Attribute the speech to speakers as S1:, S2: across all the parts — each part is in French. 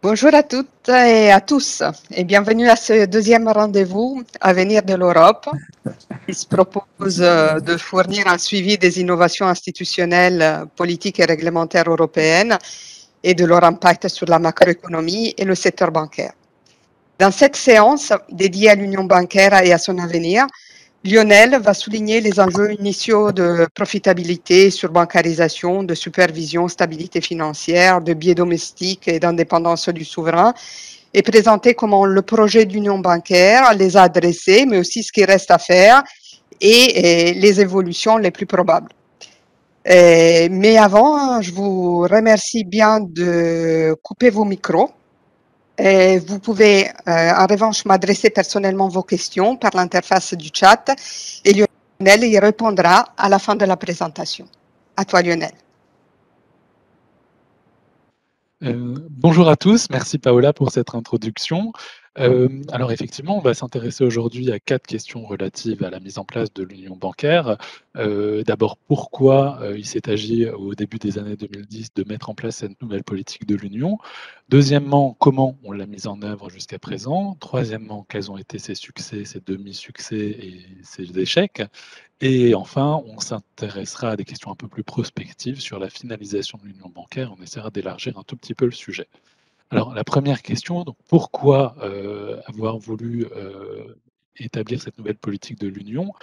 S1: Bonjour à toutes et à tous et bienvenue à ce deuxième rendez-vous Avenir de l'Europe qui se propose de fournir un suivi des innovations institutionnelles, politiques et réglementaires européennes et de leur impact sur la macroéconomie et le secteur bancaire. Dans cette séance dédiée à l'union bancaire et à son avenir, Lionel va souligner les enjeux initiaux de profitabilité, surbancarisation, de supervision, stabilité financière, de biais domestiques et d'indépendance du souverain et présenter comment le projet d'union bancaire les a adressés, mais aussi ce qui reste à faire et les évolutions les plus probables. Mais avant, je vous remercie bien de couper vos micros. Et vous pouvez en revanche m'adresser personnellement vos questions par l'interface du chat et Lionel y répondra à la fin de la présentation. À toi Lionel.
S2: Bonjour à tous, merci Paola pour cette introduction. Alors effectivement, on va s'intéresser aujourd'hui à 4 questions relatives à la mise en place de l'union bancaire. D'abord, pourquoi il s'est agi au début des années 2010 de mettre en place cette nouvelle politique de l'union. Deuxièmement, comment on l'a mise en œuvre jusqu'à présent. Troisièmement, quels ont été ses succès, ses demi-succès et ses échecs. Et enfin, on s'intéressera à des questions un peu plus prospectives sur la finalisation de l'union bancaire. On essaiera d'élargir un tout petit peu le sujet. Alors, la première question, donc pourquoi avoir voulu établir cette nouvelle politique de l'Union?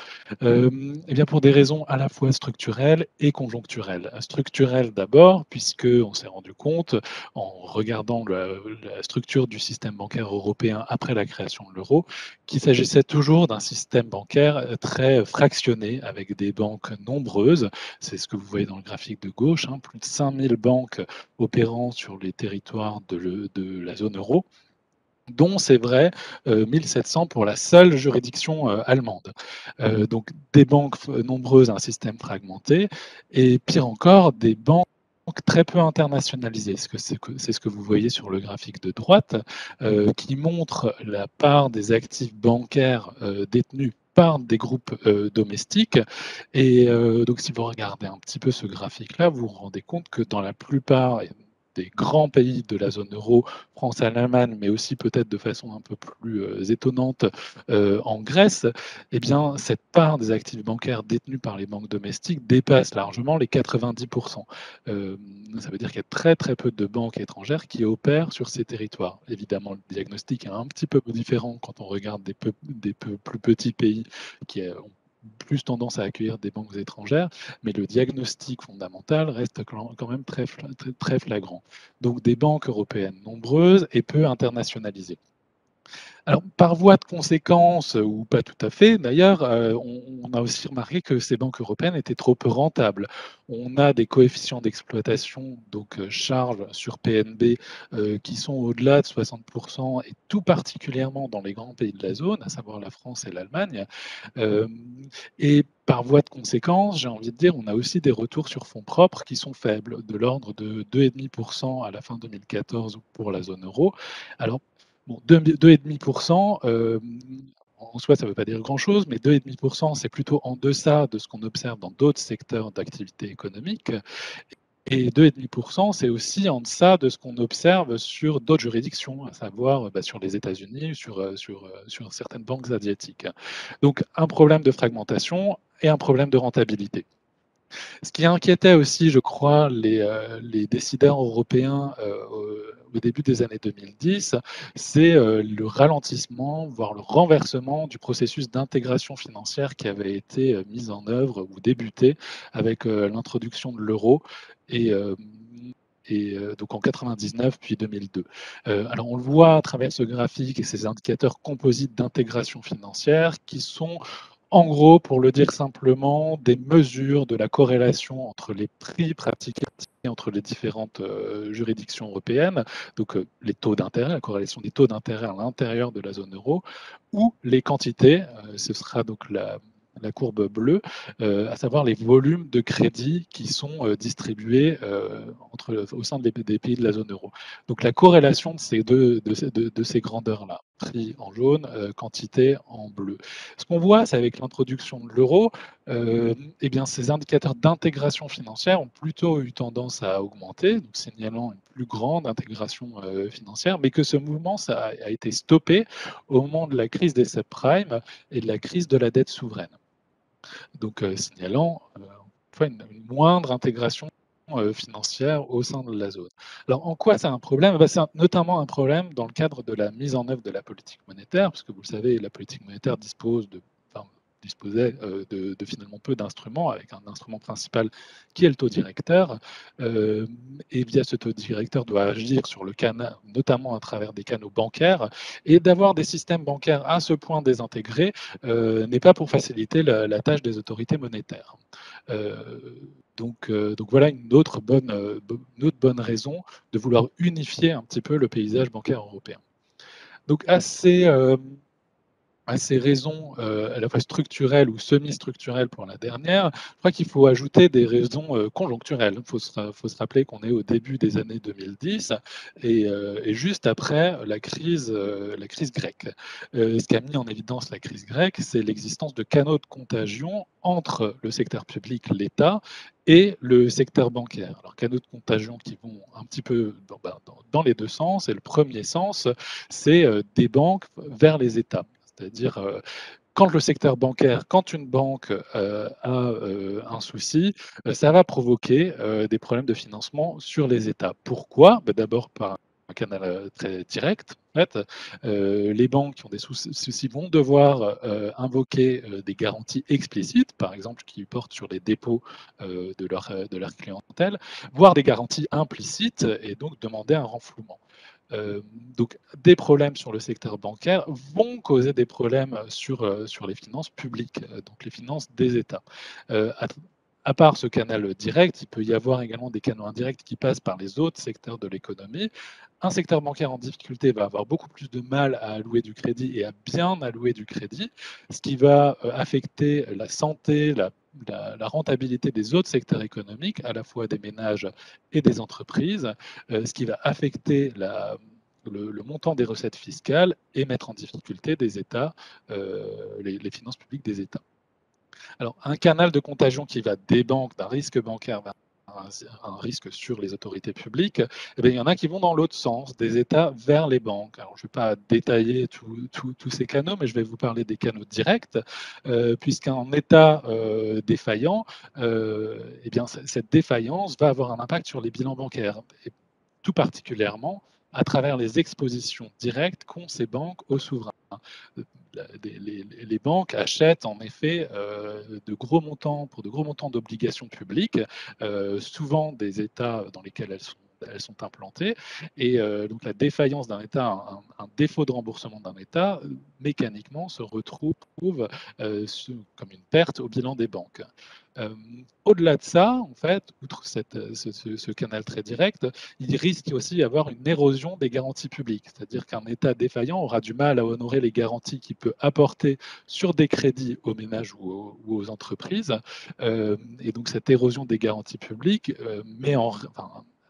S2: Eh bien, pour des raisons à la fois structurelles et conjoncturelles. Structurelles d'abord, puisqu'on s'est rendu compte, en regardant la structure du système bancaire européen après la création de l'euro, qu'il s'agissait toujours d'un système bancaire très fractionné, avec des banques nombreuses. C'est ce que vous voyez dans le graphique de gauche, hein, plus de 5000 banques opérant sur les territoires de la zone euro, dont c'est vrai 1700 pour la seule juridiction allemande. Donc des banques nombreuses, un système fragmenté, et pire encore, des banques très peu internationalisées. C'est ce que vous voyez sur le graphique de droite, qui montre la part des actifs bancaires détenus par des groupes domestiques. Et donc si vous regardez un petit peu ce graphique-là, vous vous rendez compte que dans la plupart des grands pays de la zone euro, France, Allemagne, mais aussi peut-être de façon un peu plus étonnante en Grèce, eh bien, cette part des actifs bancaires détenus par les banques domestiques dépasse largement les 90%. Ça veut dire qu'il y a très très peu de banques étrangères qui opèrent sur ces territoires. Évidemment, le diagnostic est un petit peu différent quand on regarde des plus petits pays qui ont plus tendance à accueillir des banques étrangères, mais le diagnostic fondamental reste quand même très flagrant. Donc des banques européennes nombreuses et peu internationalisées. Alors, par voie de conséquence, ou pas tout à fait d'ailleurs, on a aussi remarqué que ces banques européennes étaient trop peu rentables. On a des coefficients d'exploitation, donc charges sur PNB, qui sont au-delà de 60%, et tout particulièrement dans les grands pays de la zone, à savoir la France et l'Allemagne. Et par voie de conséquence, j'ai envie de dire, on a aussi des retours sur fonds propres qui sont faibles, de l'ordre de 2,5% à la fin 2014 pour la zone euro. Alors, bon, 2,5%, en soi, ça ne veut pas dire grand-chose, mais 2,5%, c'est plutôt en deçà de ce qu'on observe dans d'autres secteurs d'activité économique. Et 2,5%, c'est aussi en deçà de ce qu'on observe sur d'autres juridictions, à savoir sur les États-Unis, sur certaines banques asiatiques. Donc, un problème de fragmentation et un problème de rentabilité. Ce qui inquiétait aussi, je crois, les décideurs européens au début des années 2010, c'est le ralentissement, voire le renversement du processus d'intégration financière qui avait été mis en œuvre ou débuté avec l'introduction de l'euro et donc en 99 puis 2002. Alors on le voit à travers ce graphique et ces indicateurs composites d'intégration financière qui sont en gros, pour le dire simplement, des mesures de la corrélation entre les prix pratiqués entre les différentes juridictions européennes, donc les taux d'intérêt, la corrélation des taux d'intérêt à l'intérieur de la zone euro, ou les quantités, ce sera donc la courbe bleue, à savoir les volumes de crédit qui sont distribués au sein des pays de la zone euro. Donc la corrélation de ces grandeurs-là. prix en jaune, quantité en bleu. Ce qu'on voit, c'est avec l'introduction de l'euro, eh bien, ces indicateurs d'intégration financière ont plutôt eu tendance à augmenter, donc signalant une plus grande intégration financière, mais que ce mouvement a été stoppé au moment de la crise des subprimes et de la crise de la dette souveraine. Donc, signalant une moindre intégration financière au sein de la zone. Alors, en quoi c'est un problème? C'est notamment un problème dans le cadre de la mise en œuvre de la politique monétaire, puisque vous le savez, la politique monétaire disposait de finalement peu d'instruments, avec un instrument principal qui est le taux directeur. Et via ce taux directeur doit agir sur le canal, notamment à travers des canaux bancaires, et d'avoir des systèmes bancaires à ce point désintégrés n'est pas pour faciliter la tâche des autorités monétaires. Donc voilà une autre bonne raison de vouloir unifier un petit peu le paysage bancaire européen. Donc à ces raisons à la fois structurelles ou semi-structurelles pour la dernière, je crois qu'il faut ajouter des raisons conjoncturelles. Il faut se rappeler qu'on est au début des années 2010 et juste après la crise grecque. Ce qui a mis en évidence la crise grecque, c'est l'existence de canaux de contagion entre le secteur public, l'État, et le secteur bancaire. Alors, canaux de contagion qui vont un petit peu dans les deux sens. Et le premier sens, c'est des banques vers les États. C'est-à-dire, quand une banque a un souci, ça va provoquer des problèmes de financement sur les États. Pourquoi? D'abord par un canal très direct. En fait, les banques qui ont des soucis vont devoir invoquer des garanties explicites, par exemple qui portent sur les dépôts de leur clientèle, voire des garanties implicites et donc demander un renflouement. Donc des problèmes sur le secteur bancaire vont causer des problèmes sur les finances publiques, donc les finances des États. À part ce canal direct, il peut y avoir également des canaux indirects qui passent par les autres secteurs de l'économie. Un secteur bancaire en difficulté va avoir beaucoup plus de mal à allouer du crédit et à bien allouer du crédit, ce qui va affecter la santé, la rentabilité des autres secteurs économiques, à la fois des ménages et des entreprises, ce qui va affecter le montant des recettes fiscales et mettre en difficulté des États, les finances publiques des États. Alors, un canal de contagion qui va des banques, d'un risque bancaire vers un risque sur les autorités publiques, eh bien, il y en a qui vont dans l'autre sens, des États vers les banques. Alors, je ne vais pas détailler tous ces canaux, mais je vais vous parler des canaux directs, puisqu'un État défaillant, eh bien, cette défaillance va avoir un impact sur les bilans bancaires, et tout particulièrement à travers les expositions directes qu'ont ces banques aux souverains. Les banques achètent en effet pour de gros montants d'obligations publiques, souvent des États dans lesquels elles sont implantées. Et donc la défaillance d'un État, un défaut de remboursement d'un État, mécaniquement se retrouve comme une perte au bilan des banques. Au-delà de ça, en fait, outre ce canal très direct, il risque aussi d'y avoir une érosion des garanties publiques. C'est-à-dire qu'un État défaillant aura du mal à honorer les garanties qu'il peut apporter sur des crédits aux ménages ou aux entreprises. Et donc cette érosion des garanties publiques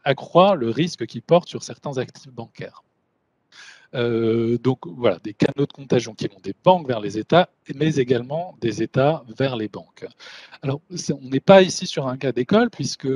S2: accroît le risque qu'il porte sur certains actifs bancaires. Donc voilà, des canaux de contagion qui vont des banques vers les États, mais également des États vers les banques. Alors, on n'est pas ici sur un cas d'école, puisque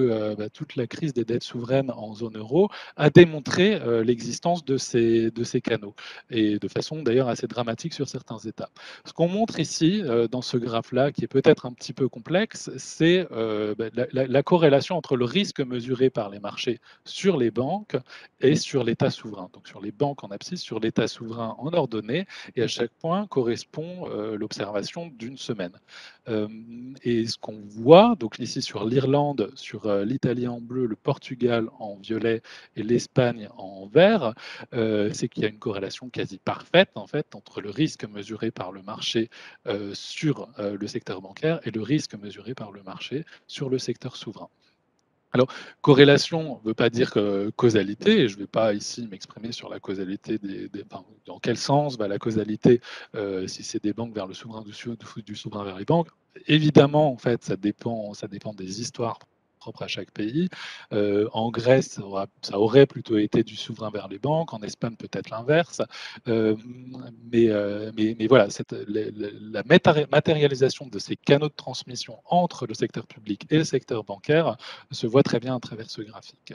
S2: toute la crise des dettes souveraines en zone euro a démontré l'existence de ces canaux, et de façon d'ailleurs assez dramatique sur certains États. Ce qu'on montre ici, dans ce graphe-là, qui est peut-être un petit peu complexe, c'est la corrélation entre le risque mesuré par les marchés sur les banques et sur l'État souverain. Donc sur les banques en abscisse, sur l'État souverain en ordonnée, et à chaque point correspond l'observation d'une semaine. Et ce qu'on voit, donc ici sur l'Irlande, sur l'Italie en bleu, le Portugal en violet et l'Espagne en vert, c'est qu'il y a une corrélation quasi parfaite en fait entre le risque mesuré par le marché sur le secteur bancaire et le risque mesuré par le marché sur le secteur souverain. Alors, corrélation ne veut pas dire causalité, et je ne vais pas ici m'exprimer sur la causalité, dans quel sens va la causalité, si c'est des banques vers le souverain, du souverain vers les banques. Évidemment, en fait, ça dépend des histoires propre à chaque pays. En Grèce, ça aurait plutôt été du souverain vers les banques, en Espagne peut-être l'inverse. Mais voilà, la matérialisation de ces canaux de transmission entre le secteur public et le secteur bancaire se voit très bien à travers ce graphique.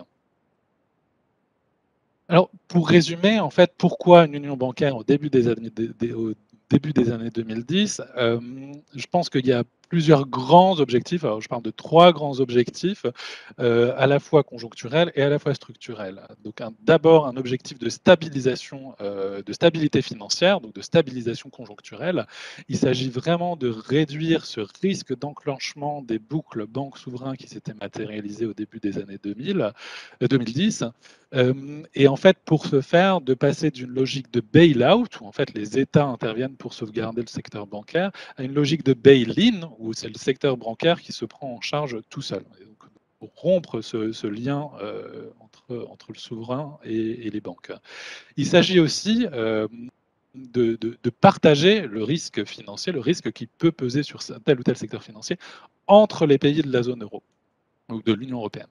S2: Alors, pour résumer, en fait, pourquoi une union bancaire au début des années 2010, je pense qu'il y a plusieurs grands objectifs. Alors, je parle de 3 grands objectifs, à la fois conjoncturels et à la fois structurels. Donc, d'abord, un objectif de stabilisation, de stabilité financière, donc de stabilisation conjoncturelle. Il s'agit vraiment de réduire ce risque d'enclenchement des boucles banques souverains qui s'étaient matérialisées au début des années 2010. Et en fait, pour ce faire, de passer d'une logique de bail-out, où en fait les États interviennent pour sauvegarder le secteur bancaire, à une logique de bail-in, où c'est le secteur bancaire qui se prend en charge tout seul. Et donc, pour rompre ce lien entre le souverain et les banques. Il s'agit aussi de partager le risque financier, le risque qui peut peser sur tel ou tel secteur financier entre les pays de la zone euro ou de l'Union européenne.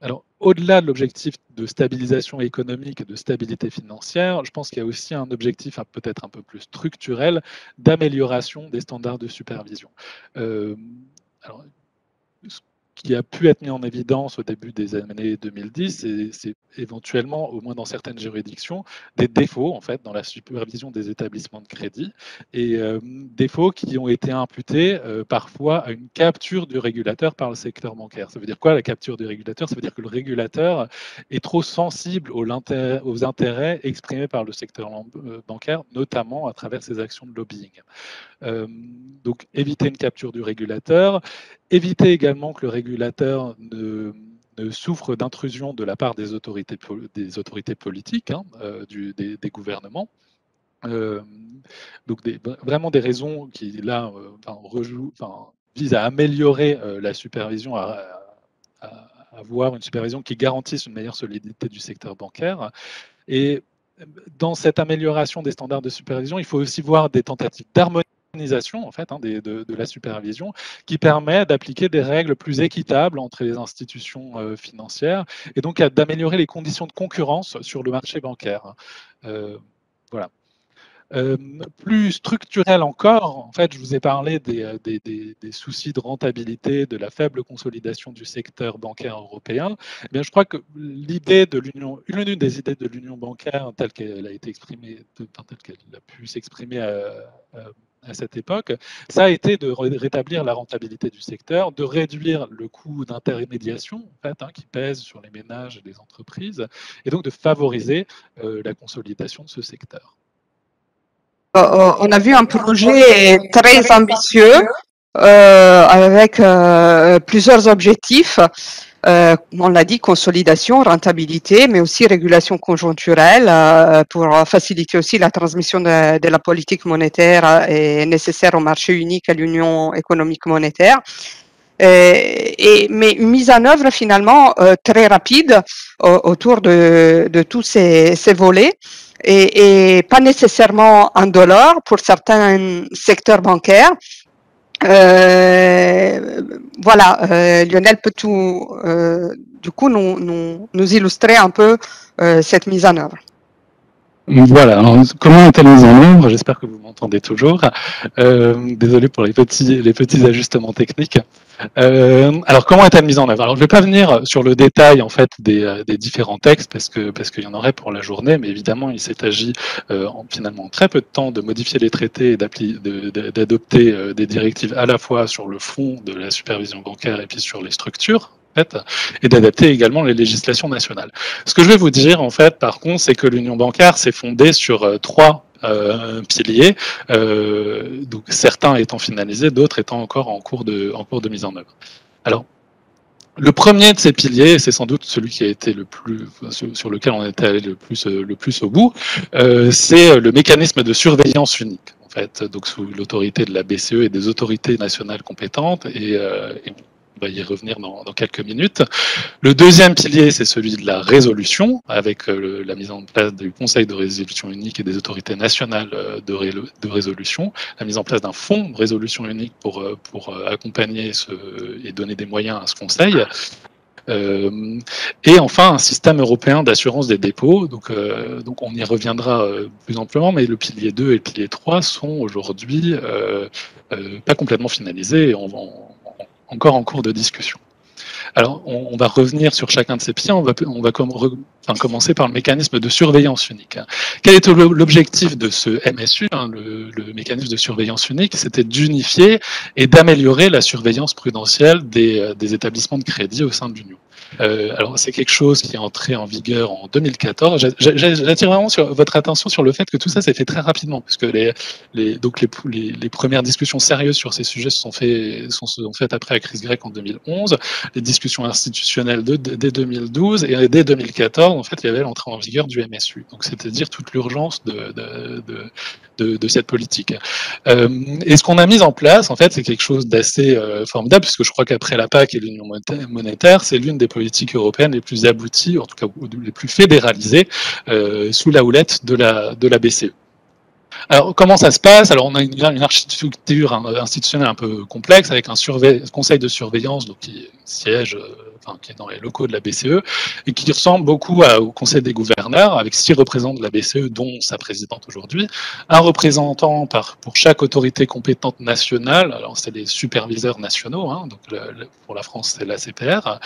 S2: Alors, au-delà de l'objectif de stabilisation économique et de stabilité financière, je pense qu'il y a aussi un objectif peut-être un peu plus structurel d'amélioration des standards de supervision. Alors, ce qui a pu être mis en évidence au début des années 2010, c'est éventuellement, au moins dans certaines juridictions, des défauts en fait dans la supervision des établissements de crédit et défauts qui ont été imputés parfois à une capture du régulateur par le secteur bancaire. Ça veut dire quoi la capture du régulateur? Ça veut dire que le régulateur est trop sensible aux intérêts exprimés par le secteur bancaire, notamment à travers ses actions de lobbying. Donc éviter une capture du régulateur, éviter également que le régulateur ne souffre d'intrusion de la part des autorités politiques, des gouvernements. Donc vraiment des raisons qui là visent à améliorer la supervision, à avoir une supervision qui garantisse une meilleure solidité du secteur bancaire. Et dans cette amélioration des standards de supervision, il faut aussi voir des tentatives d'harmonisation en fait, de la supervision qui permet d'appliquer des règles plus équitables entre les institutions financières et donc d'améliorer les conditions de concurrence sur le marché bancaire. Voilà. Plus structurel encore, en fait, je vous ai parlé des soucis de rentabilité, de la faible consolidation du secteur bancaire européen. Eh bien, je crois que l'idée de l'union, l'une des idées de l'union bancaire telle qu'elle a été exprimée, telle qu'elle a pu s'exprimer à cette époque, ça a été de rétablir la rentabilité du secteur, de réduire le coût d'intermédiation en fait, qui pèse sur les ménages et les entreprises, et donc de favoriser la consolidation de ce secteur.
S1: On a vu un projet très ambitieux avec plusieurs objectifs. On l'a dit, consolidation, rentabilité, mais aussi régulation conjoncturelle pour faciliter aussi la transmission de la politique monétaire et nécessaire au marché unique à l'union économique monétaire. Mais une mise en œuvre finalement très rapide autour de tous ces volets. Et pas nécessairement indolore pour certains secteurs bancaires. Voilà, Lionel peut du coup nous illustrer un peu cette mise en œuvre.
S2: Voilà, alors, comment est-elle mise en œuvre? J'espère que vous m'entendez toujours. Désolé pour les petits ajustements techniques. Alors, comment est-elle mise en œuvre? Alors, je ne vais pas venir sur le détail en fait des différents textes parce qu'il y en aurait pour la journée, mais évidemment, il s'est agi finalement en très peu de temps de modifier les traités et d'adopter des directives à la fois sur le fond de la supervision bancaire et puis sur les structures. Et d'adapter également les législations nationales. Ce que je vais vous dire, en fait, par contre, c'est que l'union bancaire s'est fondée sur 3 piliers, donc certains étant finalisés, d'autres étant encore en cours de mise en œuvre. Alors, le premier de ces piliers, c'est sans doute celui qui a été le plus, sur lequel on est allé le plus au bout, c'est le mécanisme de surveillance unique. En fait, donc sous l'autorité de la BCE et des autorités nationales compétentes, et On va y revenir dans quelques minutes. Le deuxième pilier, c'est celui de la résolution, avec la mise en place du Conseil de résolution unique et des autorités nationales de résolution, la mise en place d'un fonds de résolution unique pour accompagner et donner des moyens à ce Conseil. Et enfin, un système européen d'assurance des dépôts. Donc on y reviendra plus amplement, mais le pilier 2 et le pilier 3 sont aujourd'hui pas complètement finalisés et encore en cours de discussion. Alors, on va revenir sur chacun de ces piliers. On va commencer par le mécanisme de surveillance unique. Quel est l'objectif de ce MSU, le mécanisme de surveillance unique? C'était d'unifier et d'améliorer la surveillance prudentielle des établissements de crédit au sein de l'Union. Alors, c'est quelque chose qui est entré en vigueur en 2014. J'attire vraiment votre attention sur le fait que tout ça s'est fait très rapidement, puisque les premières discussions sérieuses sur ces sujets sont faites après la crise grecque en 2011, les discussions institutionnelles dès 2012, et dès 2014, en fait, il y avait l'entrée en vigueur du MSU. Donc, c'est-à-dire toute l'urgence de cette politique. Et ce qu'on a mis en place, en fait, c'est quelque chose d'assez formidable, puisque je crois qu'après la PAC et l'Union monétaire, c'est l'une des politiques européennes les plus abouties, en tout cas les plus fédéralisées, sous la houlette de la BCE. Alors, comment ça se passe? Alors, on a une architecture institutionnelle un peu complexe, avec un conseil de surveillance donc, qui siège, qui est dans les locaux de la BCE, et qui ressemble beaucoup au conseil des gouverneurs, avec 6 représentants de la BCE, dont sa présidente aujourd'hui, un représentant pour chaque autorité compétente nationale, alors c'est les superviseurs nationaux, donc pour la France, c'est l'ACPR,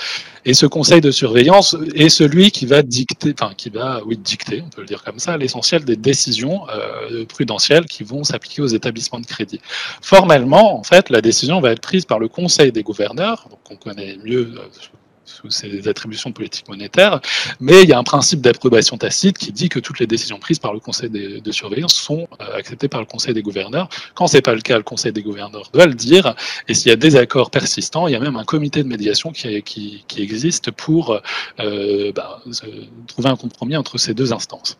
S2: et ce conseil de surveillance est celui qui va dicter, on peut le dire comme ça, l'essentiel des décisions prudentielles qui vont s'appliquer aux établissements de crédit. Formellement, en fait, la décision va être prise par le Conseil des gouverneurs, donc on connaît mieux sous ses attributions de politique monétaire, mais il y a un principe d'approbation tacite qui dit que toutes les décisions prises par le Conseil de surveillance sont acceptées par le Conseil des gouverneurs. Quand ce n'est pas le cas, le Conseil des gouverneurs doit le dire, et s'il y a des accords persistants, il y a même un comité de médiation qui existe pour trouver un compromis entre ces deux instances.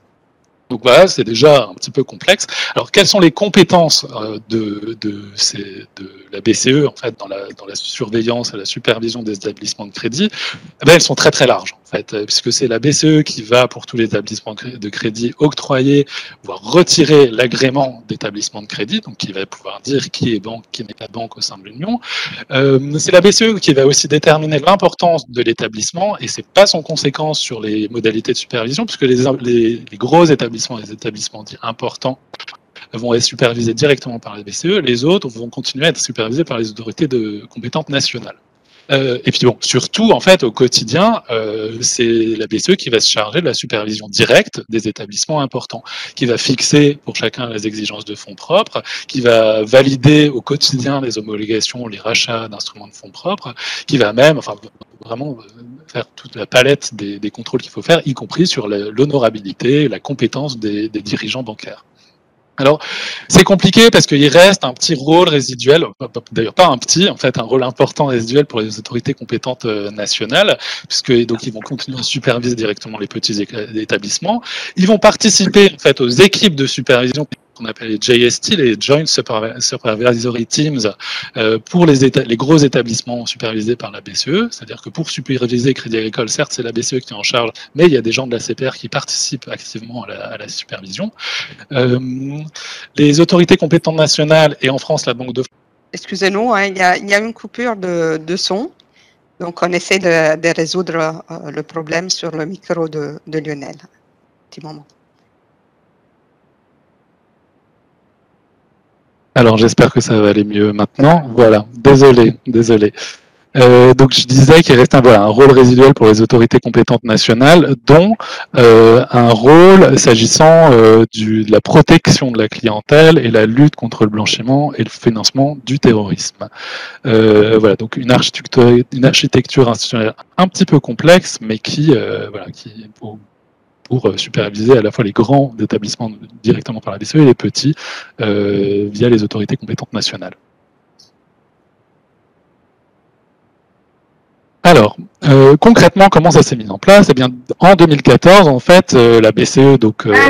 S2: Donc voilà, c'est déjà un petit peu complexe. Alors, quelles sont les compétences de la BCE en fait dans la surveillance et la supervision des établissements de crédit? Elles sont très très larges en fait, puisque c'est la BCE qui va pour tous les établissements de crédit octroyer, voire retirer l'agrément d'établissement de crédit, donc qui va pouvoir dire qui est banque, qui n'est pas banque au sein de l'Union. C'est la BCE qui va aussi déterminer l'importance de l'établissement, et c'est pas sans conséquence sur les modalités de supervision, puisque les gros établissements, les établissements dits importants, vont être supervisés directement par la BCE, les autres vont continuer à être supervisés par les autorités compétentes nationales. Et puis bon, surtout, en fait, au quotidien, c'est la BCE qui va se charger de la supervision directe des établissements importants, qui va fixer pour chacun les exigences de fonds propres, qui va valider au quotidien les homologations, les rachats d'instruments de fonds propres, qui va même, vraiment faire toute la palette des contrôles qu'il faut faire, y compris sur l'honorabilité, la compétence des dirigeants bancaires. Alors, c'est compliqué parce qu'il reste un petit rôle résiduel, d'ailleurs pas un petit, en fait, un rôle important résiduel pour les autorités compétentes nationales, puisque donc ils vont continuer à superviser directement les petits établissements. Ils vont participer en fait aux équipes de supervision qu'on appelle les JST, les Joint Supervisory Teams, pour les gros établissements supervisés par la BCE, c'est-à-dire que pour superviser Crédit Agricole, certes c'est la BCE qui est en charge, mais il y a des gens de la CPR qui participent activement à la supervision. Les autorités compétentes nationales, et en France la Banque de France.
S1: Excusez-nous, il y a une coupure de son, donc on essaie de résoudre le problème sur le micro de Lionel. Petit moment.
S2: Alors j'espère que ça va aller mieux maintenant. Voilà, désolé. Donc je disais qu'il restait un rôle résiduel pour les autorités compétentes nationales, dont un rôle s'agissant de la protection de la clientèle et la lutte contre le blanchiment et le financement du terrorisme. Donc une architecture institutionnelle un petit peu complexe, mais qui pour superviser à la fois les grands établissements directement par la BCE et les petits via les autorités compétentes nationales. Alors, concrètement, comment ça s'est mis en place? Eh bien, en 2014, en fait, la BCE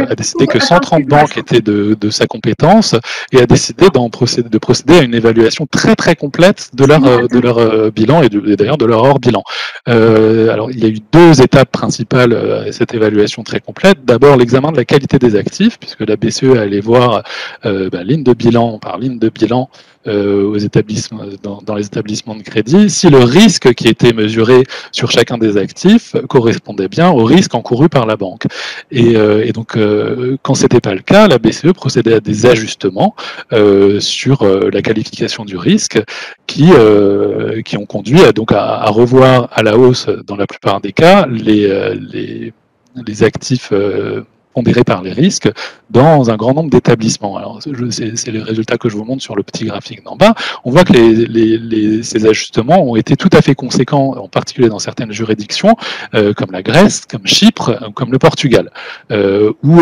S2: a décidé que 130 banques étaient de sa compétence et a décidé de procéder à une évaluation très très complète de leur bilan et d'ailleurs de leur hors bilan. Alors, il y a eu deux étapes principales à cette évaluation très complète. D'abord, l'examen de la qualité des actifs, puisque la BCE allait voir ligne de bilan par ligne de bilan aux établissements, dans les établissements de crédit, si le risque qui était mesuré sur chacun des actifs correspondait bien au risque encouru par la banque. Et donc, quand ce n'était pas le cas, la BCE procédait à des ajustements sur la qualification du risque qui ont conduit à revoir à la hausse, dans la plupart des cas, les actifs pondérés par les risques dans un grand nombre d'établissements. Alors, c'est les résultats que je vous montre sur le petit graphique d'en bas. On voit que ces ajustements ont été tout à fait conséquents, en particulier dans certaines juridictions, comme la Grèce, comme Chypre, comme le Portugal, où,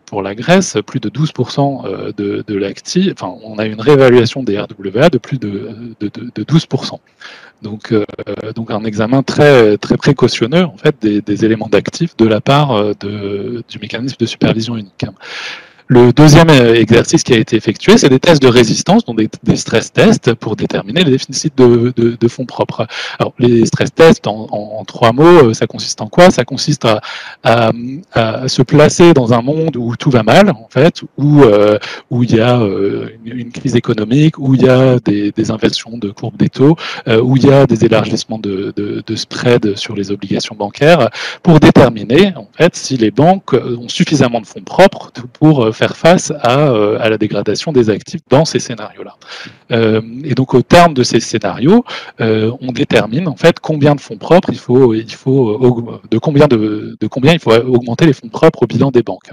S2: pour la Grèce, plus de 12% de l'actif, enfin, on a une réévaluation des RWA de plus de 12%. Donc un examen très, très précautionneux en fait, des éléments d'actifs de la part du mécanisme de supervision unique. Le deuxième exercice qui a été effectué, c'est des tests de résistance, donc des stress tests pour déterminer les déficits de fonds propres. Alors, les stress tests, en trois mots, ça consiste en quoi? Ça consiste à se placer dans un monde où tout va mal, en fait, où il y a une crise économique, où il y a des inversions de courbes des taux, où il y a des élargissements de spread sur les obligations bancaires, pour déterminer, en fait, si les banques ont suffisamment de fonds propres pour faire face à la dégradation des actifs dans ces scénarios-là. Et donc, au terme de ces scénarios, on détermine en fait combien de fonds propres de combien il faut augmenter les fonds propres au bilan des banques.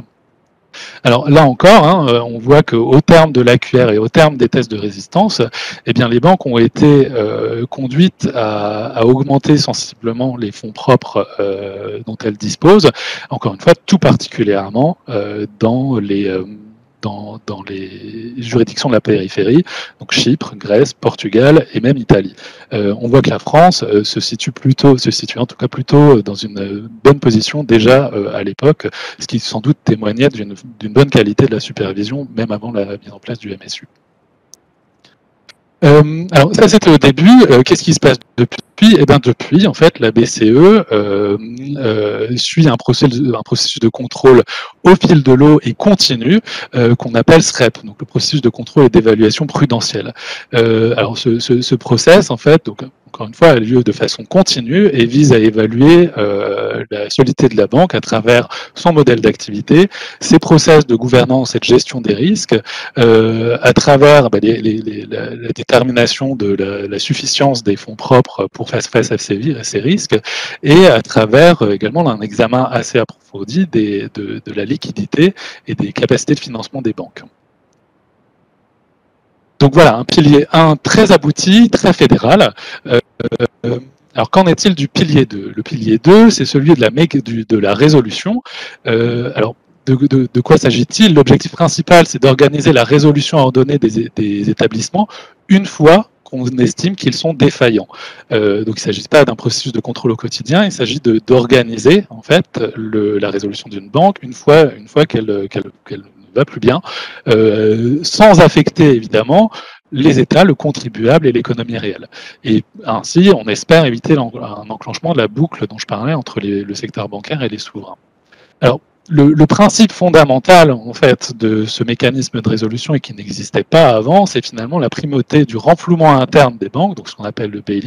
S2: Alors là encore, on voit qu'au terme de l'AQR et au terme des tests de résistance, eh bien, les banques ont été conduites à augmenter sensiblement les fonds propres dont elles disposent, encore une fois, tout particulièrement dans les juridictions de la périphérie, donc Chypre, Grèce, Portugal et même Italie. On voit que la France se situe en tout cas plutôt dans une bonne position déjà à l'époque, ce qui sans doute témoignait d'une bonne qualité de la supervision, même avant la mise en place du MSU. Alors ça c'était au début. Qu'est-ce qui se passe depuis? Eh bien depuis, en fait, la BCE suit un processus de contrôle au fil de l'eau et continu qu'on appelle SREP, donc le processus de contrôle et d'évaluation prudentielle. Alors ce process, en fait, donc encore une fois, a lieu de façon continue et vise à évaluer la solidité de la banque à travers son modèle d'activité, ses process de gouvernance et de gestion des risques, à travers la détermination de la suffisance des fonds propres pour faire face à ces risques, et à travers également un examen assez approfondi de la liquidité et des capacités de financement des banques. Donc voilà, un pilier 1 très abouti, très fédéral. Alors qu'en est-il du pilier 2? Le pilier 2, c'est celui de la résolution. Alors, de quoi s'agit-il? L'objectif principal, c'est d'organiser la résolution ordonnée des établissements une fois qu'on estime qu'ils sont défaillants. Donc il ne s'agit pas d'un processus de contrôle au quotidien, il s'agit d'organiser en fait la résolution d'une banque une fois qu'elle ne va plus bien, sans affecter évidemment les États, le contribuable et l'économie réelle. Et ainsi, on espère éviter un enclenchement de la boucle dont je parlais entre le secteur bancaire et les souverains. Alors, le principe fondamental en fait de ce mécanisme de résolution et qui n'existait pas avant, c'est finalement la primauté du renflouement interne des banques, donc ce qu'on appelle le bail-in,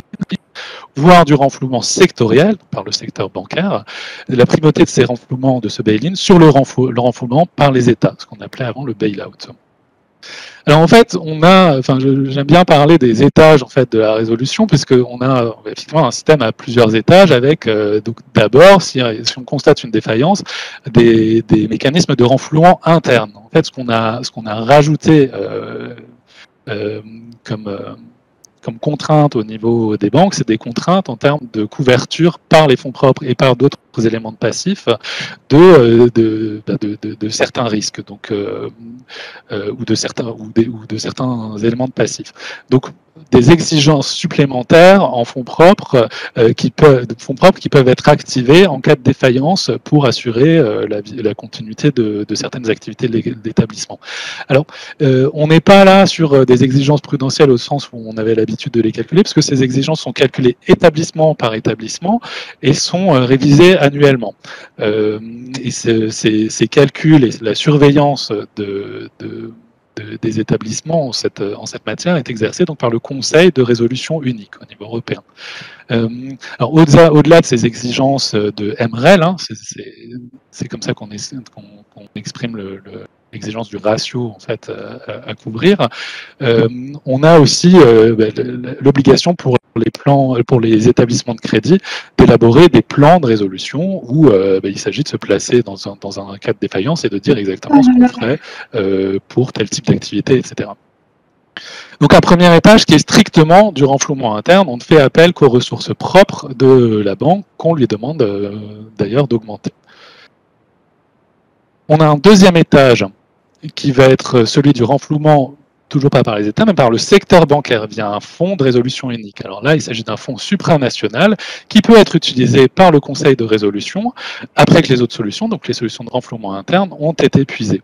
S2: voire du renflouement sectoriel par le secteur bancaire, la primauté de ces renflouements de ce bail-in sur le renflouement par les États, ce qu'on appelait avant le bail-out. Alors en fait, j'aime bien parler des étages en fait de la résolution, puisqu'on a effectivement un système à plusieurs étages avec donc d'abord, si on constate une défaillance, des mécanismes de renflouement interne. En fait, ce qu'on a rajouté comme contrainte au niveau des banques, c'est des contraintes en termes de couverture par les fonds propres et par d'autres éléments de passifs de certains risques, donc ou de certains éléments de passifs. Donc des exigences supplémentaires en fonds propres qui peuvent être activées en cas de défaillance pour assurer la continuité de certaines activités de l'établissement. Alors, on n'est pas là sur des exigences prudentielles au sens où on avait l'habitude de les calculer, parce que ces exigences sont calculées établissement par établissement et sont révisées annuellement. Et ces calculs et la surveillance des établissements en cette matière est exercée donc par le Conseil de résolution unique au niveau européen. Alors au-delà de ces exigences de MREL, hein, c'est comme ça qu'on exprime l'exigence du ratio en fait à couvrir. On a aussi l'obligation pour les établissements de crédit d'élaborer des plans de résolution où il s'agit de se placer dans un cas de défaillance et de dire exactement ce qu'on ferait pour tel type d'activité, etc. Donc un premier étage qui est strictement du renflouement interne, on ne fait appel qu'aux ressources propres de la banque qu'on lui demande d'ailleurs d'augmenter. On a un deuxième étage qui va être celui du renflouement, toujours pas par les États, mais par le secteur bancaire via un fonds de résolution unique. Alors là, il s'agit d'un fonds supranational qui peut être utilisé par le Conseil de résolution après que les autres solutions, donc les solutions de renflouement interne, ont été épuisées.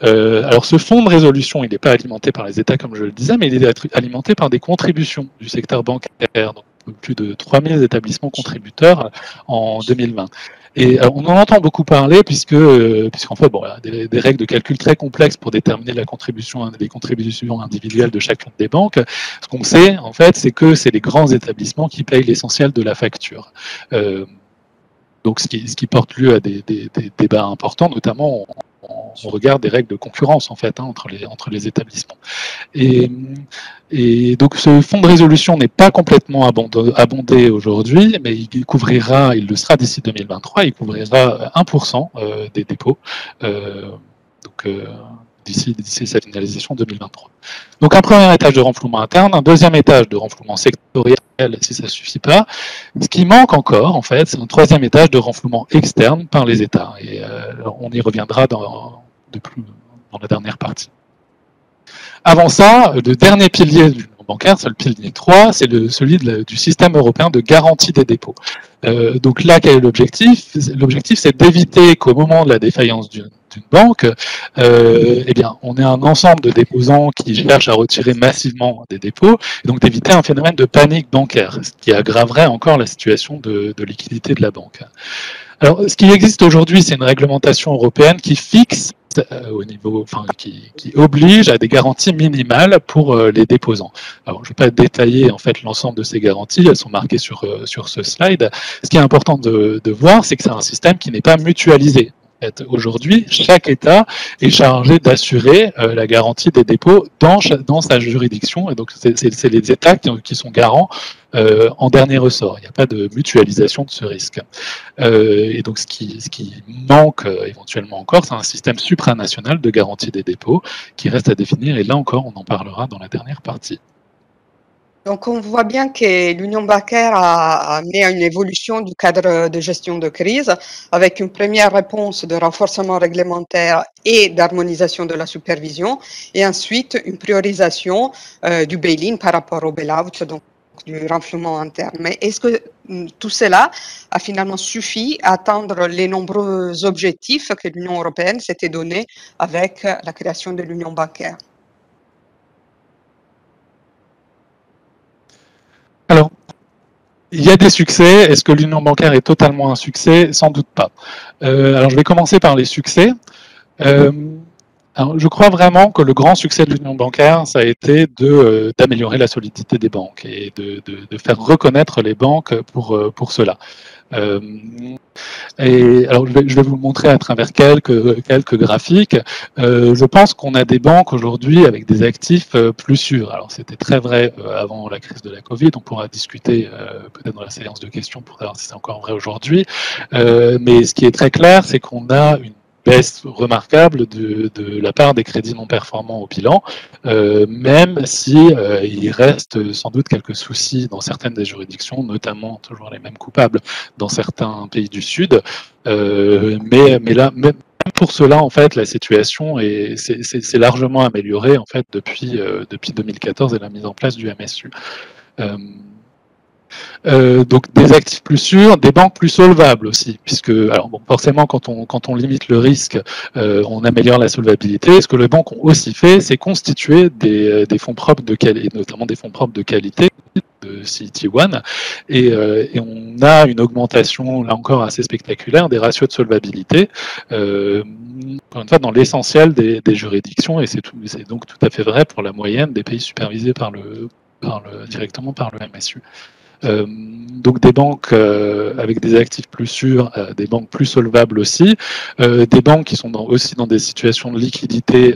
S2: Alors ce fonds de résolution, il n'est pas alimenté par les États, comme je le disais, mais il est alimenté par des contributions du secteur bancaire, donc plus de 3000 établissements contributeurs en 2020. Et on en entend beaucoup parler puisqu'en fait, bon, il y a des règles de calcul très complexes pour déterminer les contributions individuelles de chacune des banques. Ce qu'on sait, en fait, c'est que c'est les grands établissements qui payent l'essentiel de la facture. Donc, ce qui porte lieu à des débats importants, notamment on regarde des règles de concurrence en fait entre les établissements. Et donc ce fonds de résolution n'est pas complètement abondé aujourd'hui, mais il le sera d'ici 2023, il couvrira 1% des dépôts. D'ici sa finalisation 2023. Donc un premier étage de renflouement interne, un deuxième étage de renflouement sectoriel si ça ne suffit pas. Ce qui manque encore, en fait, c'est un troisième étage de renflouement externe par les États. Et on y reviendra dans la dernière partie. Avant ça, le dernier pilier du bancaire, c'est le pilier 3, c'est celui du système européen de garantie des dépôts. Donc là, quel est l'objectif? L'objectif, c'est d'éviter qu'au moment de la défaillance d'une banque, eh bien, on ait un ensemble de déposants qui cherchent à retirer massivement des dépôts, et donc d'éviter un phénomène de panique bancaire, ce qui aggraverait encore la situation de liquidité de la banque. Alors, ce qui existe aujourd'hui, c'est une réglementation européenne qui fixe qui oblige à des garanties minimales pour les déposants. Alors, je ne vais pas détailler en fait l'ensemble de ces garanties, elles sont marquées sur ce slide. Ce qui est important de voir, c'est que c'est un système qui n'est pas mutualisé. Aujourd'hui, chaque État est chargé d'assurer la garantie des dépôts dans sa juridiction, et donc c'est les États qui sont garants en dernier ressort. Il n'y a pas de mutualisation de ce risque. Et donc ce qui manque éventuellement encore, c'est un système supranational de garantie des dépôts qui reste à définir, et là encore, on en parlera dans la dernière partie.
S1: Donc, on voit bien que l'union bancaire a amené à une évolution du cadre de gestion de crise avec une première réponse de renforcement réglementaire et d'harmonisation de la supervision, et ensuite une priorisation du bail-in par rapport au bail-out, donc du renflouement interne. Mais est-ce que tout cela a finalement suffi à atteindre les nombreux objectifs que l'Union européenne s'était donnés avec la création de l'union bancaire?
S2: Alors, il y a des succès. Est-ce que l'union bancaire est totalement un succès? Sans doute pas. Alors, je vais commencer par les succès. Alors, je crois vraiment que le grand succès de l'union bancaire, ça a été d'améliorer la solidité des banques et de faire reconnaître les banques pour cela. Et alors, je vais vous le montrer à travers quelques graphiques. Je pense qu'on a des banques aujourd'hui avec des actifs plus sûrs. Alors, c'était très vrai avant la crise de la Covid. On pourra discuter peut-être dans la séance de questions pour savoir si c'est encore vrai aujourd'hui. Mais ce qui est très clair, c'est qu'on a une baisse remarquable de la part des crédits non performants au bilan, même si il reste sans doute quelques soucis dans certaines des juridictions, notamment toujours les mêmes coupables dans certains pays du Sud, mais là, même pour cela, en fait, la situation s'est largement améliorée en fait depuis 2014 et la mise en place du MSU. Donc des actifs plus sûrs, des banques plus solvables aussi, puisque alors bon, forcément quand on limite le risque, on améliore la solvabilité. Ce que les banques ont aussi fait, c'est constituer des fonds propres de qualité, notamment des fonds propres de qualité de CET1, et on a une augmentation là encore assez spectaculaire des ratios de solvabilité. Encore une fois, dans l'essentiel des juridictions, et c'est donc tout à fait vrai pour la moyenne des pays supervisés directement par le MSU. Donc des banques avec des actifs plus sûrs, des banques plus solvables aussi, des banques qui sont aussi dans des situations de liquidité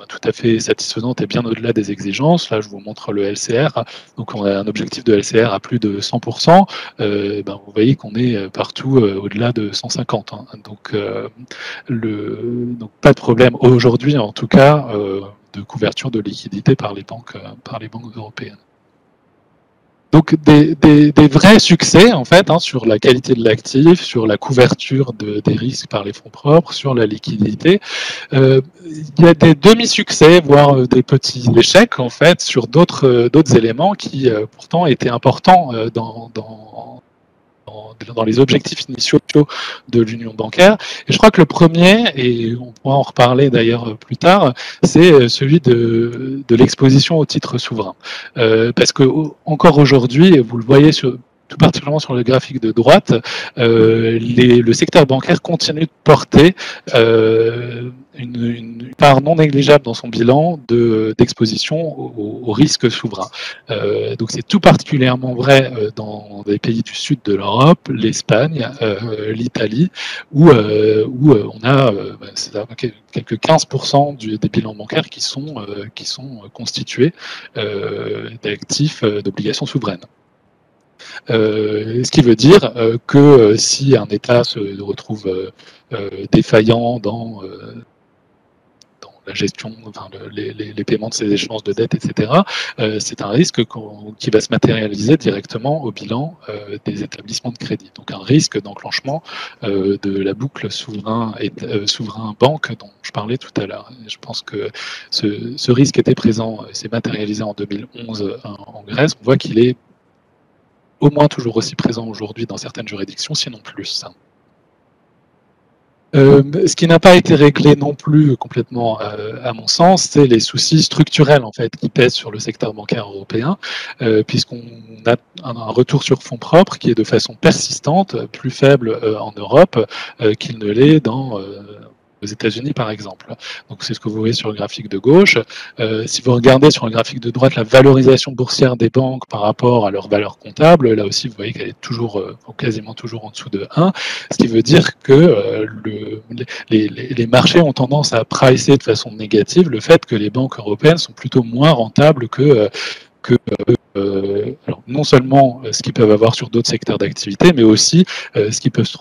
S2: tout à fait satisfaisantes et bien au-delà des exigences. Là, je vous montre le LCR. Donc on a un objectif de LCR à plus de 100%. Vous voyez qu'on est partout au-delà de 150. Hein. Donc pas de problème aujourd'hui, en tout cas, de couverture de liquidité par les banques européennes. Donc des vrais succès en fait sur la qualité de l'actif, sur la couverture des risques par les fonds propres, sur la liquidité. Il y a des demi-succès, voire des petits échecs en fait sur d'autres éléments qui pourtant étaient importants dans les objectifs initiaux de l'union bancaire. Et je crois que le premier, et on pourra en reparler d'ailleurs plus tard, c'est celui de l'exposition au titre souverain. Parce que encore aujourd'hui, vous le voyez tout particulièrement sur le graphique de droite, le secteur bancaire continue de porter une part non négligeable dans son bilan d'exposition au risque souverain. Donc c'est tout particulièrement vrai dans des pays du sud de l'Europe, l'Espagne, l'Italie, où on a quelques 15% des bilans bancaires qui sont constitués d'actifs d'obligations souveraines. Ce qui veut dire que si un État se retrouve défaillant dans la gestion, les paiements de ses échéances de dette, etc., c'est un risque qui va se matérialiser directement au bilan des établissements de crédit. Donc un risque d'enclenchement de la boucle souverain-banque dont je parlais tout à l'heure. Je pense que ce risque était présent, s'est matérialisé en 2011 en Grèce. On voit qu'il est au moins toujours aussi présent aujourd'hui dans certaines juridictions, sinon plus. Ce qui n'a pas été réglé non plus complètement, à mon sens, c'est les soucis structurels en fait qui pèsent sur le secteur bancaire européen, puisqu'on a un retour sur fonds propres qui est de façon persistante plus faible en Europe qu'il ne l'est aux États-Unis par exemple. Donc c'est ce que vous voyez sur le graphique de gauche. Si vous regardez sur le graphique de droite la valorisation boursière des banques par rapport à leur valeur comptable, là aussi vous voyez qu'elle est toujours, quasiment toujours en dessous de 1, ce qui veut dire que les marchés ont tendance à pricer de façon négative le fait que les banques européennes sont plutôt moins rentables que alors non seulement ce qu'ils peuvent avoir sur d'autres secteurs d'activité, mais aussi ce qu'ils peuvent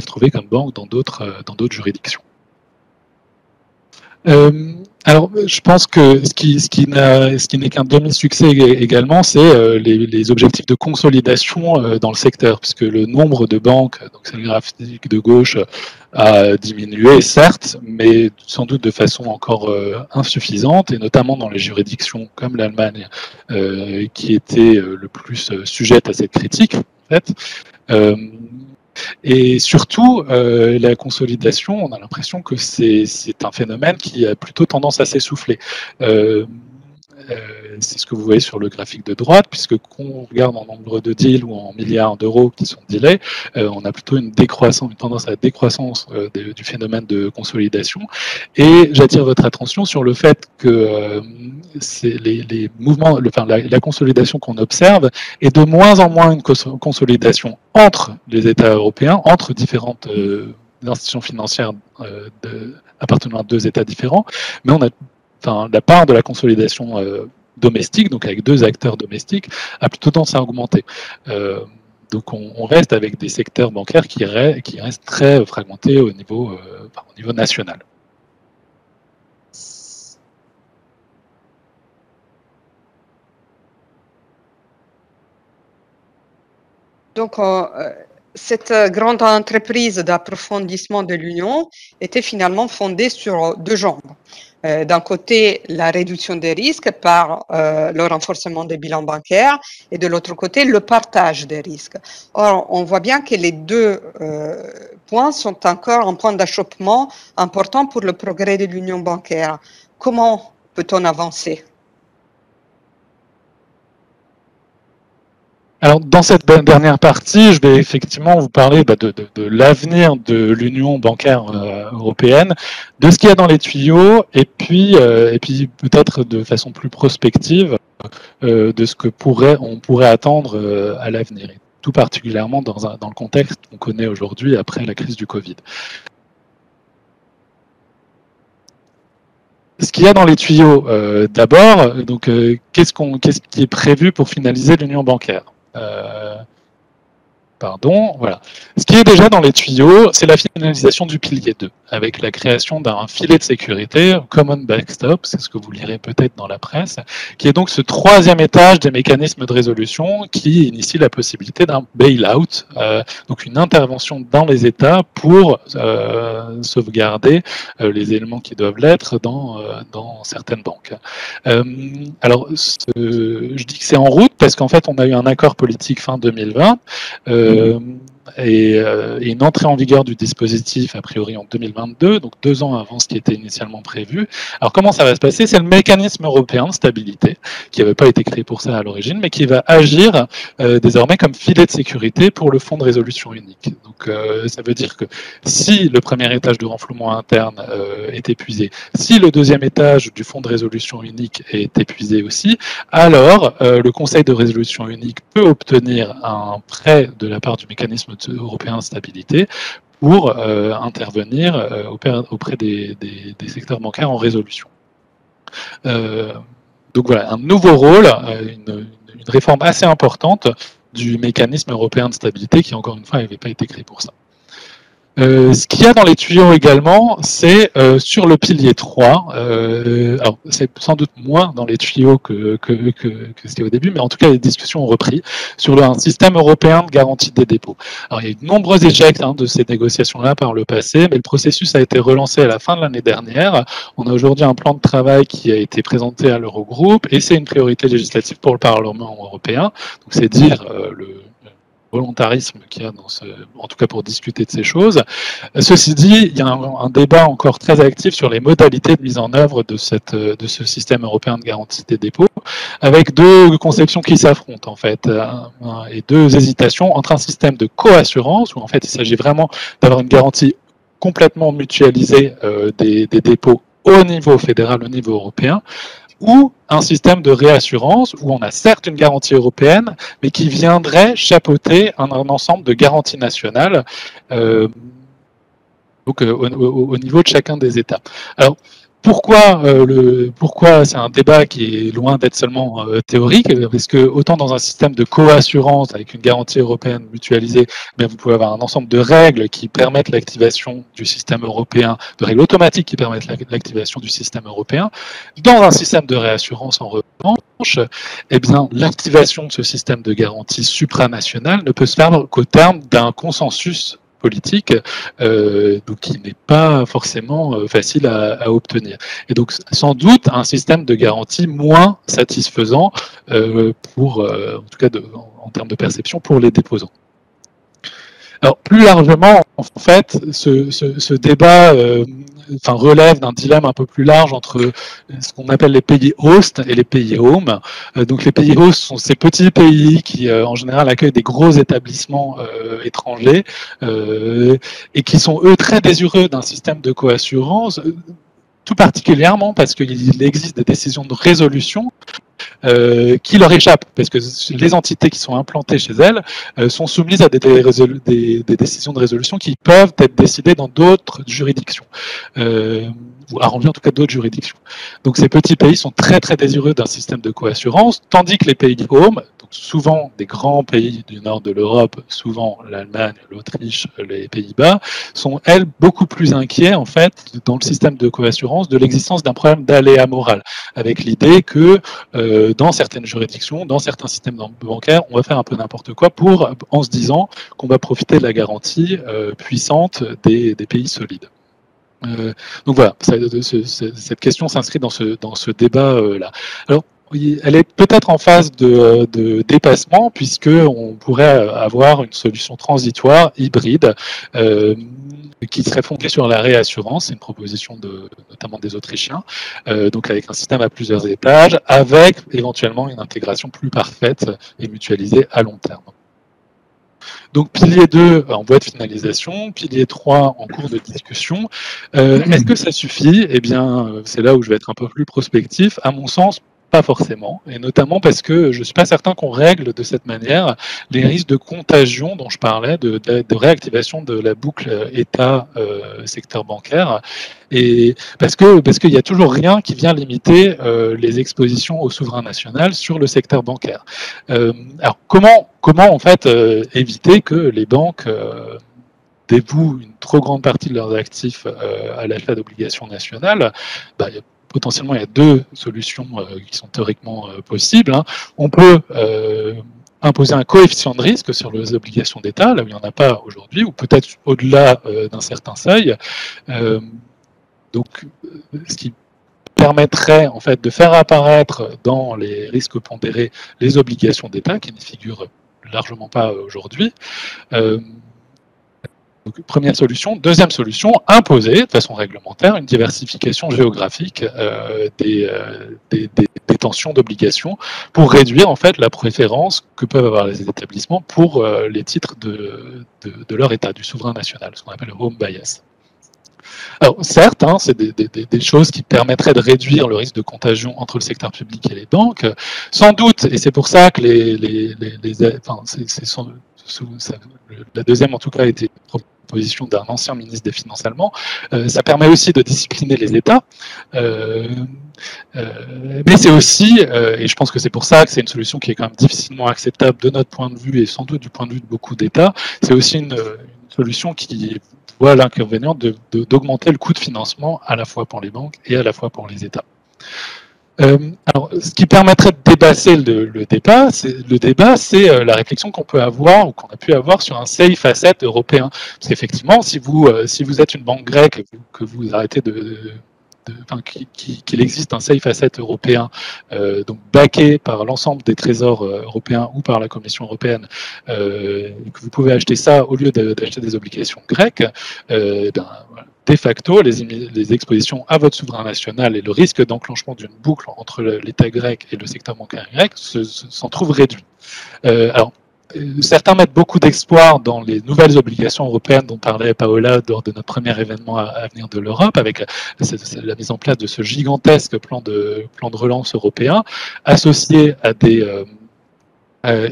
S2: trouver comme banque dans d'autres juridictions. Alors, je pense que ce qui n'est qu'un demi-succès également, c'est les objectifs de consolidation dans le secteur, puisque le nombre de banques, donc c'est le graphique de gauche, a diminué, certes, mais sans doute de façon encore insuffisante, et notamment dans les juridictions comme l'Allemagne, qui était le plus sujette à cette critique, en fait. Et surtout, la consolidation, on a l'impression que c'est un phénomène qui a plutôt tendance à s'essouffler. C'est ce que vous voyez sur le graphique de droite, puisque qu'on regarde en nombre de deals ou en milliards d'euros qui sont dealés, on a plutôt une tendance à la décroissance du phénomène de consolidation. Et j'attire votre attention sur le fait que les mouvements, la consolidation qu'on observe est de moins en moins une consolidation entre les États européens, entre différentes institutions financières appartenant à deux États différents, mais la part de la consolidation domestique, donc avec deux acteurs domestiques, a plutôt tendance à augmenter. Donc on reste avec des secteurs bancaires qui restent très fragmentés au niveau national.
S1: Donc, cette grande entreprise d'approfondissement de l'Union était finalement fondée sur deux jambes. D'un côté, la réduction des risques par le renforcement des bilans bancaires et de l'autre côté, le partage des risques. Or, on voit bien que les deux points sont encore un point d'achoppement important pour le progrès de l'Union bancaire. Comment peut-on avancer ?
S2: Alors, dans cette dernière partie, je vais effectivement vous parler de l'avenir de l'Union bancaire européenne, de ce qu'il y a dans les tuyaux, et puis peut-être de façon plus prospective de ce que on pourrait attendre à l'avenir, tout particulièrement dans le contexte qu'on connaît aujourd'hui après la crise du Covid. Ce qu'il y a dans les tuyaux, d'abord, donc qu'est-ce qui est prévu pour finaliser l'union bancaire ? Voilà. Ce qui est déjà dans les tuyaux, c'est la finalisation du pilier 2, avec la création d'un filet de sécurité, Common Backstop, c'est ce que vous lirez peut-être dans la presse, qui est donc ce troisième étage des mécanismes de résolution qui initie la possibilité d'un bail-out, donc une intervention dans les États pour sauvegarder les éléments qui doivent l'être dans certaines banques. Alors, je dis que c'est en route parce qu'en fait, on a eu un accord politique fin 2020, et une entrée en vigueur du dispositif a priori en 2022, donc 2 ans avant ce qui était initialement prévu. Alors comment ça va se passer? C'est le mécanisme européen de stabilité, qui n'avait pas été créé pour ça à l'origine, mais qui va agir désormais comme filet de sécurité pour le fonds de résolution unique. Donc ça veut dire que si le premier étage de renflouement interne est épuisé, si le deuxième étage du fonds de résolution unique est épuisé aussi, alors le Conseil de résolution unique peut obtenir un prêt de la part du mécanisme européen de stabilité pour intervenir auprès des secteurs bancaires en résolution. Donc voilà, un nouveau rôle, une réforme assez importante du mécanisme européen de stabilité qui, encore une fois, n'avait pas été créé pour ça. Ce qu'il y a dans les tuyaux également, c'est sur le pilier 3, alors c'est sans doute moins dans les tuyaux que ce qu'il y a au début, mais en tout cas les discussions ont repris sur un système européen de garantie des dépôts. Alors il y a eu de nombreux échecs de ces négociations-là par le passé, mais le processus a été relancé à la fin de l'année dernière. On a aujourd'hui un plan de travail qui a été présenté à l'Eurogroupe et c'est une priorité législative pour le Parlement européen. Donc c'est dire le volontarisme qu'il y a en tout cas pour discuter de ces choses. Ceci dit, il y a un débat encore très actif sur les modalités de mise en œuvre de ce système européen de garantie des dépôts, avec deux conceptions qui s'affrontent en fait, et deux hésitations entre un système de coassurance, où en fait il s'agit vraiment d'avoir une garantie complètement mutualisée des dépôts au niveau fédéral, au niveau européen, ou un système de réassurance où on a certes une garantie européenne, mais qui viendrait chapeauter un ensemble de garanties nationales donc, au niveau de chacun des États. Alors, pourquoi c'est un débat qui est loin d'être seulement théorique? Parce que autant dans un système de coassurance avec une garantie européenne mutualisée, bien vous pouvez avoir un ensemble de règles qui permettent l'activation du système européen, de règles automatiques qui permettent l'activation du système européen. Dans un système de réassurance, en revanche, eh bien l'activation de ce système de garantie supranational ne peut se faire qu'au terme d'un consensus politique, donc qui n'est pas forcément facile à obtenir. Et donc, sans doute, un système de garantie moins satisfaisant en tout cas en termes de perception, pour les déposants. Alors, plus largement, en fait, ce débat relève d'un dilemme un peu plus large entre ce qu'on appelle les pays host et les pays home. Donc les pays host sont ces petits pays qui en général accueillent des gros établissements étrangers et qui sont eux très désireux d'un système de coassurance, tout particulièrement parce qu'il existe des décisions de résolution qui leur échappent, parce que les entités qui sont implantées chez elles sont soumises à des décisions de résolution qui peuvent être décidées dans d'autres juridictions, ou arrangées en tout cas d'autres juridictions. Donc ces petits pays sont très très désireux d'un système de coassurance, tandis que les pays home, donc souvent des grands pays du nord de l'Europe, souvent l'Allemagne, l'Autriche, les Pays-Bas, sont elles beaucoup plus inquiets en fait dans le système de coassurance de l'existence d'un problème d'aléa moral, avec l'idée que dans certaines juridictions, dans certains systèmes bancaires, on va faire un peu n'importe quoi en se disant qu'on va profiter de la garantie puissante des pays solides. Donc voilà, cette question s'inscrit dans ce débat-là. Alors, elle est peut-être en phase de dépassement, puisqu'on pourrait avoir une solution transitoire, hybride, qui serait fondée sur la réassurance. C'est une proposition notamment des Autrichiens, donc avec un système à plusieurs étages, avec éventuellement une intégration plus parfaite et mutualisée à long terme. Donc, pilier 2 en voie de finalisation, pilier 3 en cours de discussion. Est-ce que ça suffit? Eh bien, c'est là où je vais être un peu plus prospectif. À mon sens, pas forcément, et notamment parce que je ne suis pas certain qu'on règle de cette manière les risques de contagion dont je parlais, de réactivation de la boucle État-secteur bancaire, et parce qu'il n'y a toujours rien qui vient limiter les expositions au souverain national sur le secteur bancaire. Alors comment en fait éviter que les banques dévouent une trop grande partie de leurs actifs à l'achat d'obligations nationales? Potentiellement, il y a deux solutions qui sont théoriquement possibles. On peut imposer un coefficient de risque sur les obligations d'État, là où il n'y en a pas aujourd'hui, ou peut-être au-delà d'un certain seuil. Donc, ce qui permettrait en fait de faire apparaître dans les risques pondérés les obligations d'État qui ne figurent largement pas aujourd'hui. Donc, première solution. Deuxième solution, imposer de façon réglementaire une diversification géographique des tensions d'obligations pour réduire en fait la préférence que peuvent avoir les établissements pour les titres de leur État, du souverain national, ce qu'on appelle le home bias. Alors certes, c'est des choses qui permettraient de réduire le risque de contagion entre le secteur public et les banques. Sans doute, et c'est pour ça que la deuxième en tout cas a été proposition d'un ancien ministre des Finances allemand, ça permet aussi de discipliner les États, mais c'est aussi, et je pense que c'est pour ça que c'est une solution qui est quand même difficilement acceptable de notre point de vue et sans doute du point de vue de beaucoup d'États, c'est aussi une solution qui voit l'inconvénient d'augmenter le coût de financement à la fois pour les banques et à la fois pour les États. Alors, ce qui permettrait de dépasser le débat, c'est la réflexion qu'on peut avoir ou qu'on a pu avoir sur un safe asset européen. Parce qu'effectivement, si vous êtes une banque grecque, que vous arrêtez qu'il existe un safe asset européen, donc backé par l'ensemble des trésors européens ou par la Commission européenne, et que vous pouvez acheter ça au lieu d'acheter des obligations grecques, voilà. De facto, les expositions à votre souverain national et le risque d'enclenchement d'une boucle entre l'État grec et le secteur bancaire grec s'en trouvent réduits. Alors, certains mettent beaucoup d'espoir dans les nouvelles obligations européennes dont parlait Paola lors de notre premier événement à venir de l'Europe, avec la mise en place de ce gigantesque plan de relance européen, associé à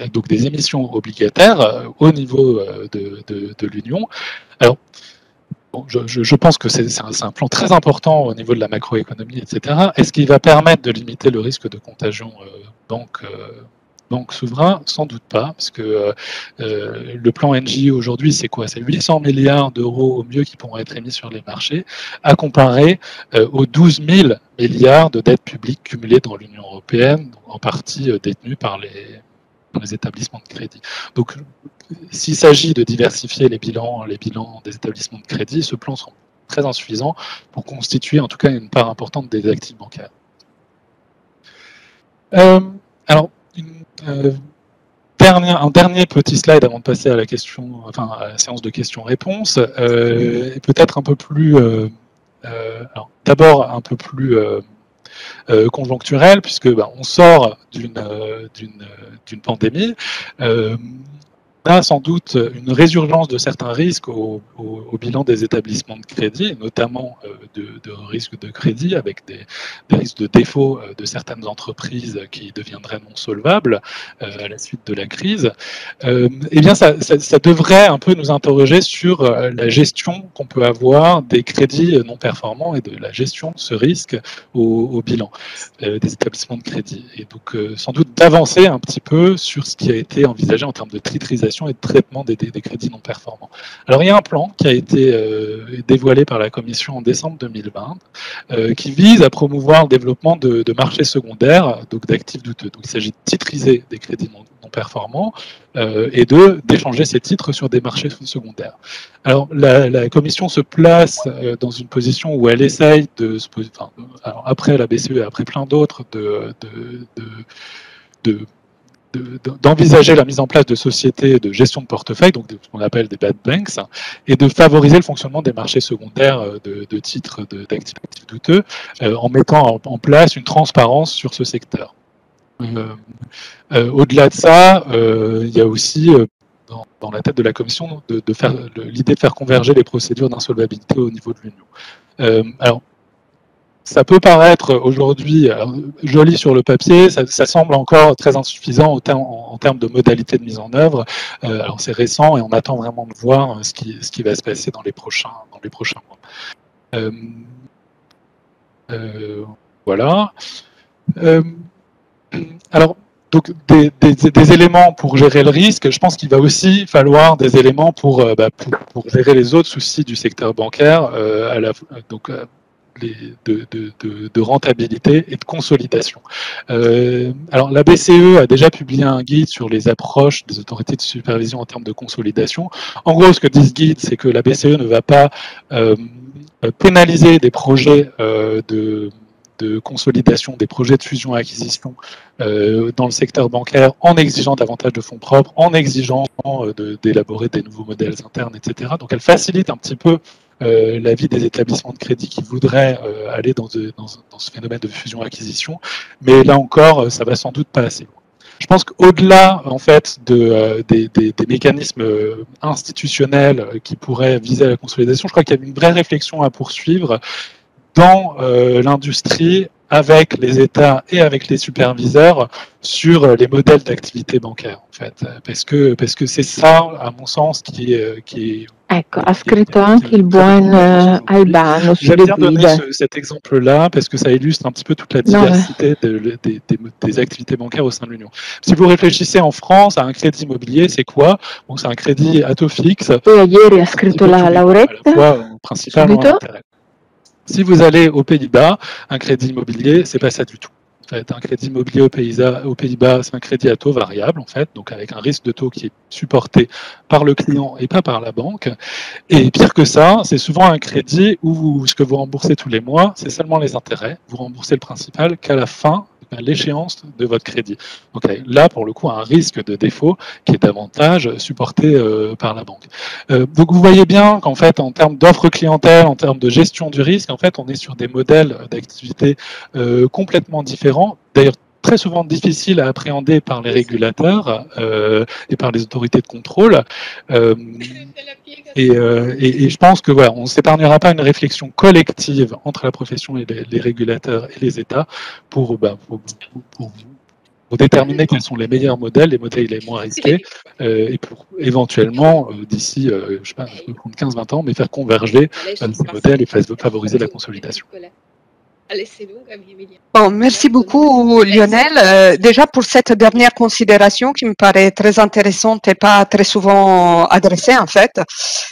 S2: donc des émissions obligataires au niveau de l'Union. Alors, bon, je pense que c'est un plan très important au niveau de la macroéconomie, etc. Est-ce qu'il va permettre de limiter le risque de contagion banque souverain? Sans doute pas, parce que le plan NJ aujourd'hui, c'est quoi? C'est 800 milliards d'euros au mieux qui pourront être émis sur les marchés, à comparer aux 12 000 milliards de dettes publiques cumulées dans l'Union européenne, en partie détenues par les établissements de crédit. Donc, s'il s'agit de diversifier les bilans des établissements de crédit, ce plan sera très insuffisant pour constituer en tout cas une part importante des actifs bancaires. Alors, un dernier petit slide avant de passer à la séance de questions-réponses, et peut-être un peu plus, d'abord un peu plus conjoncturel, puisque on sort d'une pandémie. On a sans doute une résurgence de certains risques au bilan des établissements de crédit, notamment de risques de crédit avec des risques de défaut de certaines entreprises qui deviendraient non solvables à la suite de la crise. Eh bien, ça devrait un peu nous interroger sur la gestion qu'on peut avoir des crédits non performants et de la gestion de ce risque au bilan des établissements de crédit. Et donc, sans doute d'avancer un petit peu sur ce qui a été envisagé en termes de titrisation consolidation et de traitement des crédits non performants. Alors il y a un plan qui a été dévoilé par la Commission en décembre 2020 qui vise à promouvoir le développement de marchés secondaires, donc d'actifs douteux. Donc il s'agit de titriser des crédits non performants et d'échanger ces titres sur des marchés secondaires. Alors la Commission se place dans une position où elle essaye alors après la BCE et après plein d'autres d'envisager la mise en place de sociétés de gestion de portefeuille, donc ce qu'on appelle des bad banks, et de favoriser le fonctionnement des marchés secondaires de titres d'actifs douteux en mettant en place une transparence sur ce secteur. Au-delà de ça, il y a aussi dans la tête de la Commission l'idée de faire converger les procédures d'insolvabilité au niveau de l'Union. Alors, ça peut paraître aujourd'hui joli sur le papier, ça semble encore très insuffisant en termes de modalités de mise en œuvre. Alors c'est récent et on attend vraiment de voir ce qui va se passer dans les prochains mois. Voilà. Alors, donc des éléments pour gérer le risque, je pense qu'il va aussi falloir des éléments pour gérer les autres soucis du secteur bancaire, de rentabilité et de consolidation. Alors la BCE a déjà publié un guide sur les approches des autorités de supervision en termes de consolidation. En gros, ce que dit ce guide, c'est que la BCE ne va pas pénaliser des projets de consolidation, des projets de fusion-acquisition dans le secteur bancaire en exigeant davantage de fonds propres, en exigeant d'élaborer des nouveaux modèles internes, etc. Donc elle facilite un petit peu la vie des établissements de crédit qui voudraient aller dans ce phénomène de fusion-acquisition, mais là encore, ça va sans doute pas assez loin. Je pense qu'au-delà en fait des mécanismes institutionnels qui pourraient viser à la consolidation, je crois qu'il y a une vraie réflexion à poursuivre dans l'industrie avec les États et avec les superviseurs sur les modèles d'activité bancaire, en fait, parce que c'est ça, à mon sens, qui est.
S3: Ecco, ha scritto anche il buon Albano
S2: J'aime
S3: sulle
S2: bien donner
S3: guide.
S2: cet exemple-là parce que ça illustre un petit peu toute la diversité des activités bancaires au sein de l'Union. Si vous réfléchissez en France à un crédit immobilier, c'est quoi? Bon, c'est un crédit à taux fixe.
S3: E ieri ha scritto la Lauretta,
S2: principalement l'intérêt. Si vous allez aux Pays-Bas, un crédit immobilier, c'est pas ça du tout. En fait, un crédit immobilier aux Pays-Bas, c'est un crédit à taux variable, en fait, donc avec un risque de taux qui est supporté par le client et pas par la banque. Et pire que ça, c'est souvent un crédit où ce que vous remboursez tous les mois, c'est seulement les intérêts. Vous remboursez le principal qu'à la fin, à l'échéance de votre crédit. Donc là, pour le coup, un risque de défaut qui est davantage supporté par la banque. Donc vous voyez bien qu'en fait, en termes d'offre clientèle, en termes de gestion du risque, en fait, on est sur des modèles d'activité complètement différents. D'ailleurs, très souvent difficiles à appréhender par les régulateurs et par les autorités de contrôle. Et je pense que voilà, on ne s'épargnera pas une réflexion collective entre la profession et les régulateurs et les États pour déterminer quels sont les meilleurs modèles, les modèles les moins risqués, et pour éventuellement, d'ici, je sais pas, 15-20 ans, mais faire converger ces modèles et favoriser la consolidation.
S1: Bon, merci beaucoup Lionel. Déjà pour cette dernière considération qui me paraît très intéressante et pas très souvent adressée en fait.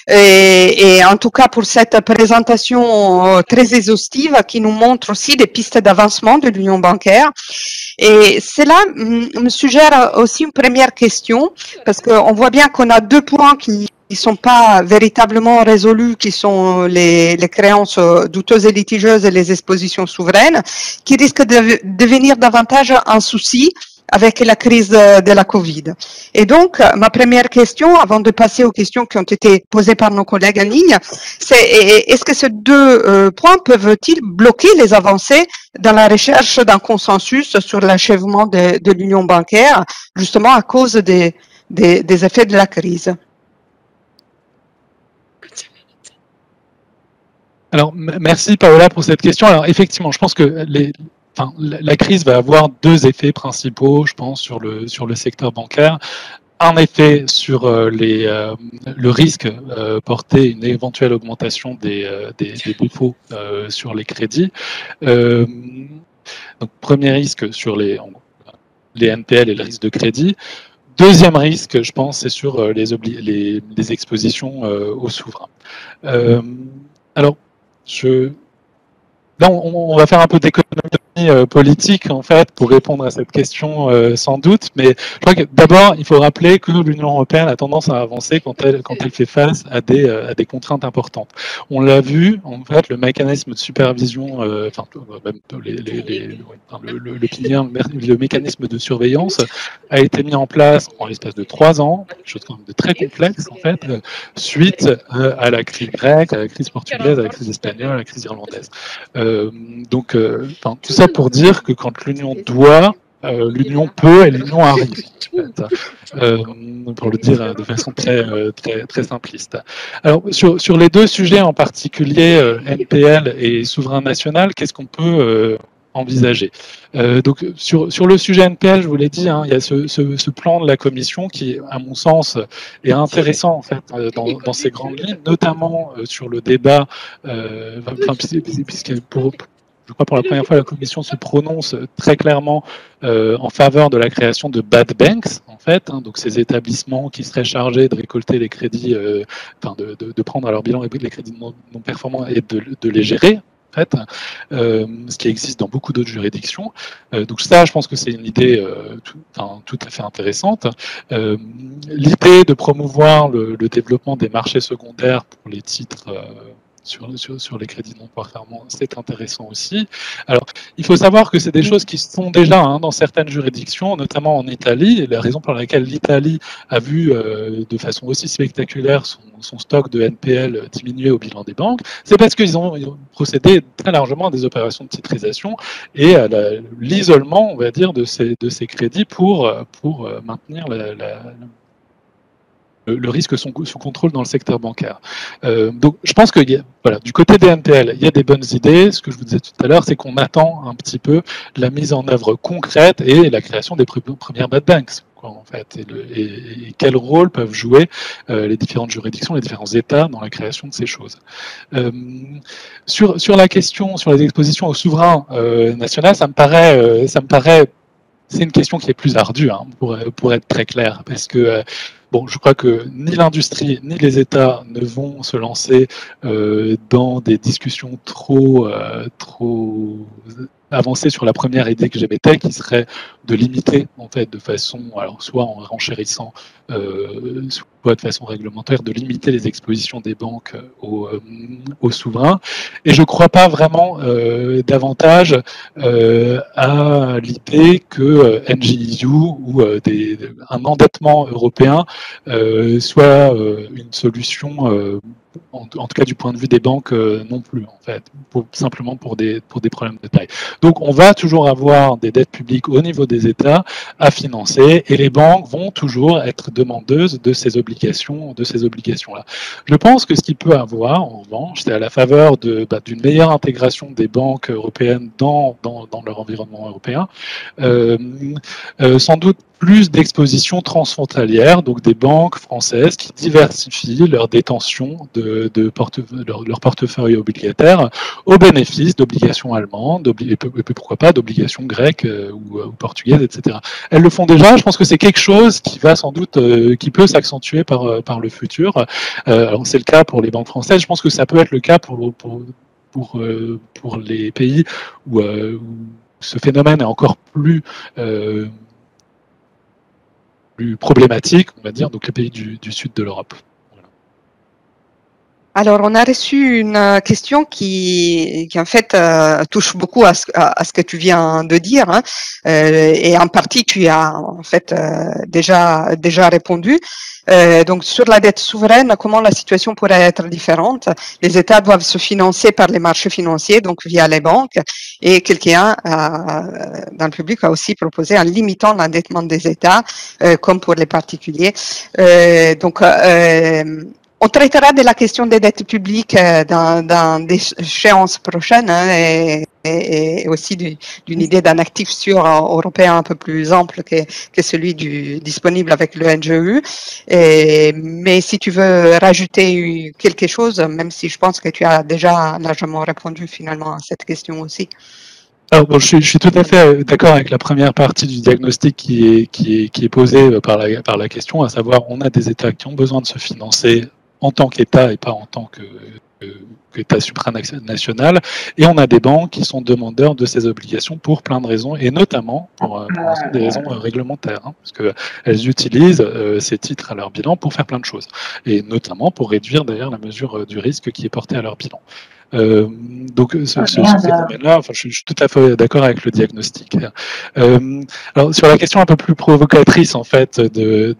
S1: Et en tout cas pour cette présentation très exhaustive qui nous montre aussi des pistes d'avancement de l'union bancaire. Et cela me suggère aussi une première question parce qu'on voit bien qu'on a deux points qui ne sont pas véritablement résolus, qui sont les créances douteuses et litigieuses et les expositions souveraines, qui risquent de devenir davantage un souci avec la crise de la Covid. Et donc, ma première question, avant de passer aux questions qui ont été posées par nos collègues en ligne, c'est est-ce que ces deux points peuvent-ils bloquer les avancées dans la recherche d'un consensus sur l'achèvement de l'union bancaire, justement à cause des effets de la crise?
S2: Alors, merci Paola pour cette question. Alors, effectivement, je pense que la crise va avoir deux effets principaux, je pense, sur le secteur bancaire. Un effet sur le risque porté une éventuelle augmentation des défauts sur les crédits. Donc, premier risque sur les NPL et le risque de crédit. Deuxième risque, je pense, c'est sur les expositions aux souverains. Alors, là, on va faire un peu d'économie politique, en fait, pour répondre à cette question, sans doute. Mais je crois que d'abord, il faut rappeler que l'Union européenne a tendance à avancer quand elle fait face à des contraintes importantes. On l'a vu, en fait, le mécanisme de supervision, même le mécanisme de surveillance a été mis en place en l'espace de 3 ans, quelque chose quand même de très complexe, en fait, suite à la crise grecque, à la crise portugaise, à la crise espagnole, à la crise irlandaise. Donc, tout ça pour dire que quand l'Union doit, l'Union peut et l'Union arrive, en fait, pour le dire de façon très simpliste. Alors, sur les deux sujets en particulier, NPL et souverain national, qu'est-ce qu'on peut envisager. Donc sur le sujet NPL, je vous l'ai dit, hein, il y a ce plan de la Commission qui, à mon sens, est intéressant en fait dans ces grandes lignes, notamment sur le débat, puisque je crois pour la première fois la Commission se prononce très clairement en faveur de la création de bad banks, en fait, hein, donc ces établissements qui seraient chargés de récolter les crédits, de prendre à leur bilan les crédits non performants et de les gérer. En fait, ce qui existe dans beaucoup d'autres juridictions. Donc ça, je pense que c'est une idée tout à fait intéressante. L'idée de promouvoir le développement des marchés secondaires pour les titres sur les crédits non performants, c'est intéressant aussi. Alors, il faut savoir que c'est des choses qui se font déjà dans certaines juridictions, notamment en Italie, et la raison pour laquelle l'Italie a vu de façon aussi spectaculaire son stock de NPL diminuer au bilan des banques, c'est parce qu'ils ont procédé très largement à des opérations de titrisation et à l'isolement, on va dire, de ces crédits pour maintenir le risque sous contrôle dans le secteur bancaire. Donc, je pense que voilà, du côté des NPL, il y a des bonnes idées. Ce que je vous disais tout à l'heure, c'est qu'on attend un petit peu la mise en œuvre concrète et la création des premières bad banks, en fait, et quel rôle peuvent jouer les différentes juridictions, les différents États dans la création de ces choses. Sur la question, sur les expositions au souverain national, ça me paraît, c'est une question qui est plus ardue, hein, pour être très clair, parce que bon, je crois que ni l'industrie ni les États ne vont se lancer dans des discussions trop avancées sur la première idée que j'émettais, qui serait de limiter, en fait, de façon, alors soit en renchérissant, soit de façon réglementaire, de limiter les expositions des banques aux souverains. Et je ne crois pas vraiment davantage à l'idée que NGEU ou un endettement européen soit une solution, en tout cas du point de vue des banques non plus, en fait, simplement pour des problèmes de taille. Donc on va toujours avoir des dettes publiques au niveau des États à financer et les banques vont toujours être demandeuses de ces obligations-là. Je pense que ce qu'il peut avoir, en revanche, c'est à la faveur d'une meilleure intégration des banques européennes dans leur environnement européen, sans doute plus d'expositions transfrontalières, donc des banques françaises qui diversifient leur détention de leur portefeuille obligataire au bénéfice d'obligations allemandes, et pourquoi pas d'obligations grecques ou portugaises, etc. Elles le font déjà, je pense que c'est quelque chose qui va sans doute, qui peut s'accentuer par le futur. Alors c'est le cas pour les banques françaises, je pense que ça peut être le cas pour les pays où ce phénomène est encore plus problématique, on va dire, donc les pays du sud de l'Europe. Voilà.
S1: Alors, on a reçu une question qui en fait touche beaucoup à ce que tu viens de dire, hein, et en partie tu as en fait déjà répondu. Donc, sur la dette souveraine, comment la situation pourrait être différente? Les États doivent se financer par les marchés financiers, donc via les banques, et quelqu'un dans le public a aussi proposé en limitant l'endettement des États, comme pour les particuliers. On traitera de la question des dettes publiques dans des échéances prochaines, hein, et aussi d'une idée d'un actif sûr européen un peu plus ample que celui disponible avec le NGEU. Mais si tu veux rajouter quelque chose, même si je pense que tu as déjà largement répondu finalement à cette question aussi.
S2: Alors, bon, je suis tout à fait d'accord avec la première partie du diagnostic qui est posée par la question, à savoir on a des États qui ont besoin de se financer en tant qu'État et pas en tant qu'État supranational, et on a des banques qui sont demandeurs de ces obligations pour plein de raisons, et notamment pour l'instant des raisons réglementaires, hein, parce qu'elles utilisent ces titres à leur bilan pour faire plein de choses, et notamment pour réduire d'ailleurs la mesure du risque qui est porté à leur bilan. Donc ce phénomène-là, enfin, je suis tout à fait d'accord avec le diagnostic. Alors sur la question un peu plus provocatrice en fait des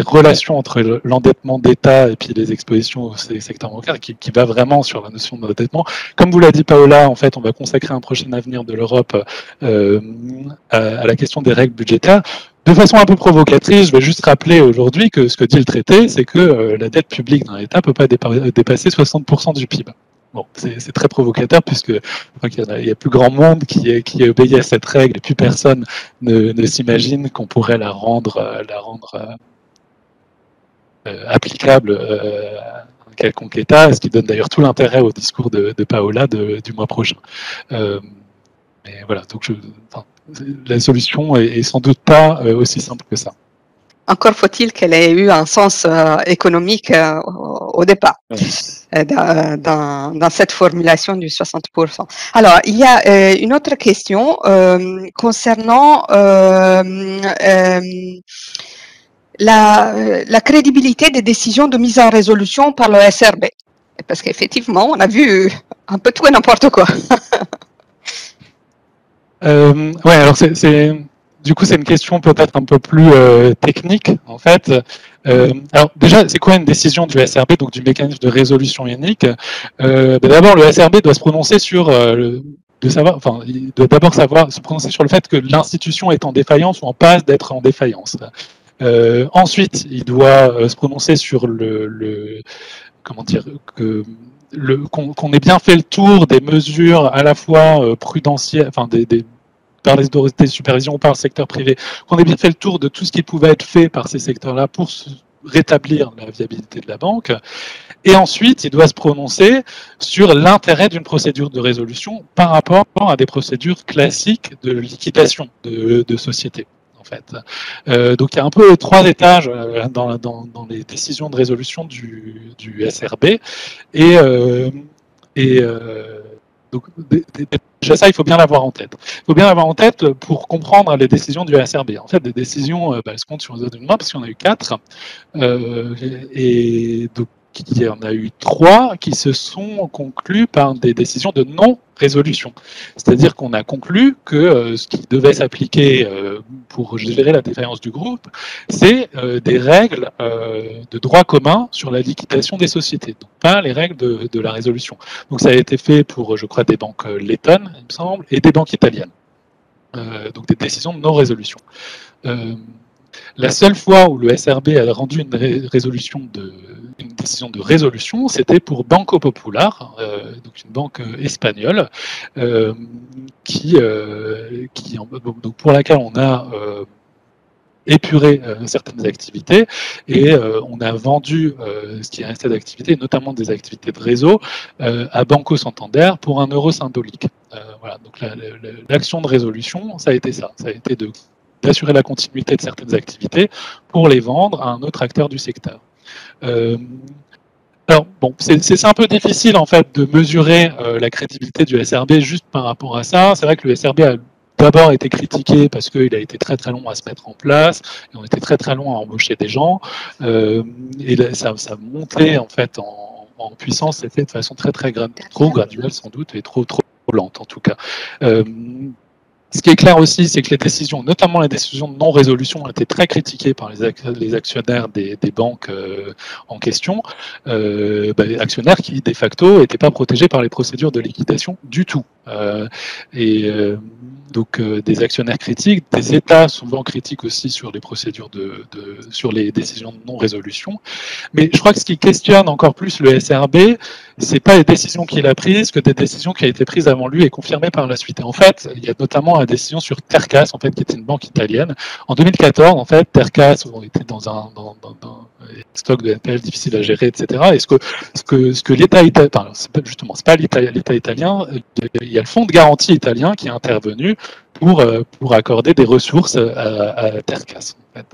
S2: relations entre l'endettement d'État et puis les expositions au secteur bancaire, qui va vraiment sur la notion d'endettement, comme vous l'a dit Paola, en fait, on va consacrer un prochain avenir de l'Europe à la question des règles budgétaires. De façon un peu provocatrice, je vais juste rappeler aujourd'hui que ce que dit le traité, c'est que la dette publique d'un État ne peut pas dépasser 60% du PIB. Bon, c'est très provocateur puisque il y a plus grand monde qui obéit à cette règle et plus personne ne s'imagine qu'on pourrait la rendre applicable à un quelconque État, ce qui donne d'ailleurs tout l'intérêt au discours de Paola du mois prochain. Mais voilà, donc la solution est sans doute pas aussi simple que ça.
S1: Encore faut-il qu'elle ait eu un sens économique au départ, dans cette formulation du 60%. Alors, il y a une autre question concernant la crédibilité des décisions de mise en résolution par le SRB. Parce qu'effectivement, on a vu un peu tout et n'importe quoi.
S2: Ouais, alors du coup, c'est une question peut-être un peu plus technique, en fait. Alors déjà, c'est quoi une décision du SRB, donc du mécanisme de résolution unique? D'abord, le SRB doit se prononcer sur il doit d'abord se prononcer sur le fait que l'institution est en défaillance ou en passe d'être en défaillance. Ensuite, il doit se prononcer sur comment dire, qu'on ait bien fait le tour des mesures à la fois prudentielles, enfin par les autorités de supervision ou par le secteur privé, qu'on ait bien fait le tour de tout ce qui pouvait être fait par ces secteurs-là pour rétablir la viabilité de la banque. Et ensuite, il doit se prononcer sur l'intérêt d'une procédure de résolution par rapport à des procédures classiques de liquidation de sociétés. En fait. Donc il y a un peu 3 étages dans les décisions de résolution du SRB. Donc, déjà ça, il faut bien l'avoir en tête. Il faut bien l'avoir en tête pour comprendre les décisions du SRB. En fait, des décisions, elles se comptent sur les doigts d'une main parce qu'il y en a eu 4. Et donc, il y en a eu 3 qui se sont conclues par des décisions de non-résolution. C'est-à-dire qu'on a conclu que ce qui devait s'appliquer pour gérer la défaillance du groupe, c'est des règles de droit commun sur la liquidation des sociétés, donc pas les règles de la résolution. Donc ça a été fait pour, je crois, des banques lettonnes, il me semble, et des banques italiennes. Donc des décisions de non-résolution. La seule fois où le SRB a rendu une décision de résolution, c'était pour Banco Popular, donc une banque espagnole, donc pour laquelle on a épuré certaines activités et on a vendu ce qui restait d'activités, notamment des activités de réseau, à Banco Santander pour €1 symbolique. Voilà, donc l'action de résolution, ça a été ça. Ça a été d'assurer la continuité de certaines activités pour les vendre à un autre acteur du secteur. Alors, bon, c'est un peu difficile, en fait, de mesurer la crédibilité du SRB juste par rapport à ça. C'est vrai que le SRB a d'abord été critiqué parce qu'il a été très très long à se mettre en place, et on était très très long à embaucher des gens, et ça montait, en fait, en puissance, c'était de façon très très trop graduelle, sans doute, et trop lente, en tout cas. Ce qui est clair aussi, c'est que les décisions, notamment les décisions de non-résolution, ont été très critiquées par les actionnaires des banques en question, actionnaires qui, de facto, n'étaient pas protégés par les procédures de liquidation du tout. Donc, des actionnaires critiques, des États souvent critiques aussi sur les procédures sur les décisions de non-résolution. Mais je crois que ce qui questionne encore plus le SRB, c'est pas les décisions qu'il a prises que des décisions qui ont été prises avant lui et confirmées par la suite. Et en fait, il y a notamment la décision sur Tercas, en fait, qui était une banque italienne. En 2014, en fait, Tercas était dans un stock de NPL difficile à gérer, etc. Et ce que l'État italien, enfin, c'est pas l'État italien, il y a le fonds de garantie italien qui est intervenu pour accorder des ressources à Tercas. En fait.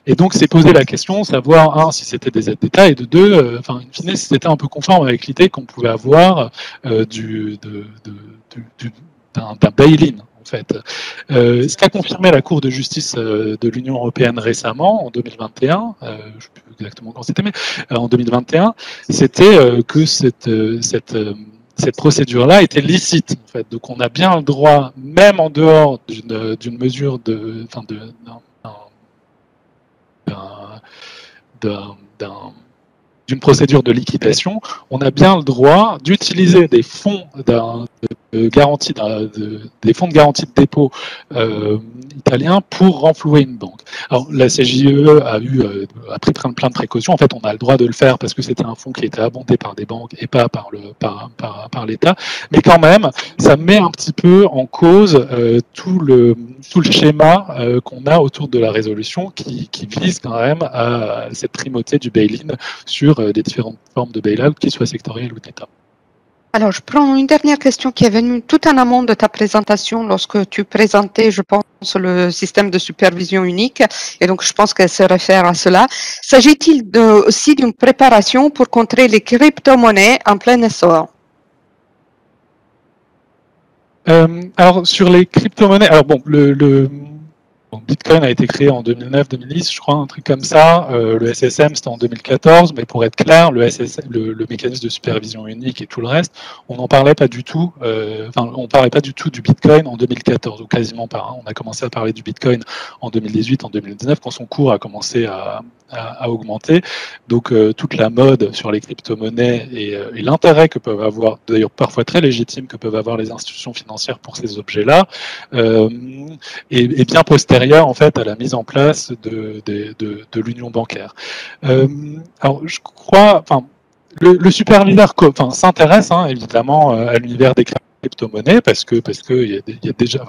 S2: Et donc, c'est posé la question, savoir, un, si c'était des aides d'État, et de deux, enfin, in fine, si c'était un peu conforme avec l'idée qu'on pouvait avoir d'un bail-in, en fait. Ce qu'a confirmé la Cour de justice de l'Union européenne récemment, en 2021, je ne sais plus exactement quand c'était, mais en 2021, c'était que cette procédure-là était licite, en fait. Donc, on a bien le droit, même en dehors d'une mesure d'une procédure de liquidation, on a bien le droit d'utiliser des fonds des fonds de garantie de dépôt italiens pour renflouer une banque. Alors la CJE a pris plein de précautions. En fait, on a le droit de le faire parce que c'était un fonds qui était abondé par des banques et pas par l'État. Mais quand même, ça met un petit peu en cause tout le schéma qu'on a autour de la résolution qui vise quand même à cette primauté du bail-in sur des différentes formes de bail-out, qu'ils soient sectorielles ou d'État.
S1: Alors, je prends une dernière question qui est venue tout en amont de ta présentation lorsque tu présentais, je pense, le système de supervision unique. Et donc, je pense qu'elle se réfère à cela. S'agit-il aussi d'une préparation pour contrer les crypto-monnaies en plein essor?
S2: Alors, sur les crypto-monnaies, alors bon, Bitcoin a été créé en 2009-2010, je crois, un truc comme ça. Le SSM, c'était en 2014, mais pour être clair, le mécanisme de supervision unique et tout le reste, on n'en parlait pas du tout. On parlait pas du tout du Bitcoin en 2014, ou quasiment pas. Hein. On a commencé à parler du Bitcoin en 2018, en 2019, quand son cours a commencé à augmenter. Donc, toute la mode sur les crypto-monnaies et l'intérêt que peuvent avoir, d'ailleurs parfois très légitime, que peuvent avoir les institutions financières pour ces objets-là, est bien postérieur en fait à la mise en place de l'union bancaire. Alors je crois, le superviseur s'intéresse évidemment à l'univers des crypto-monnaies parce que il y a déjà,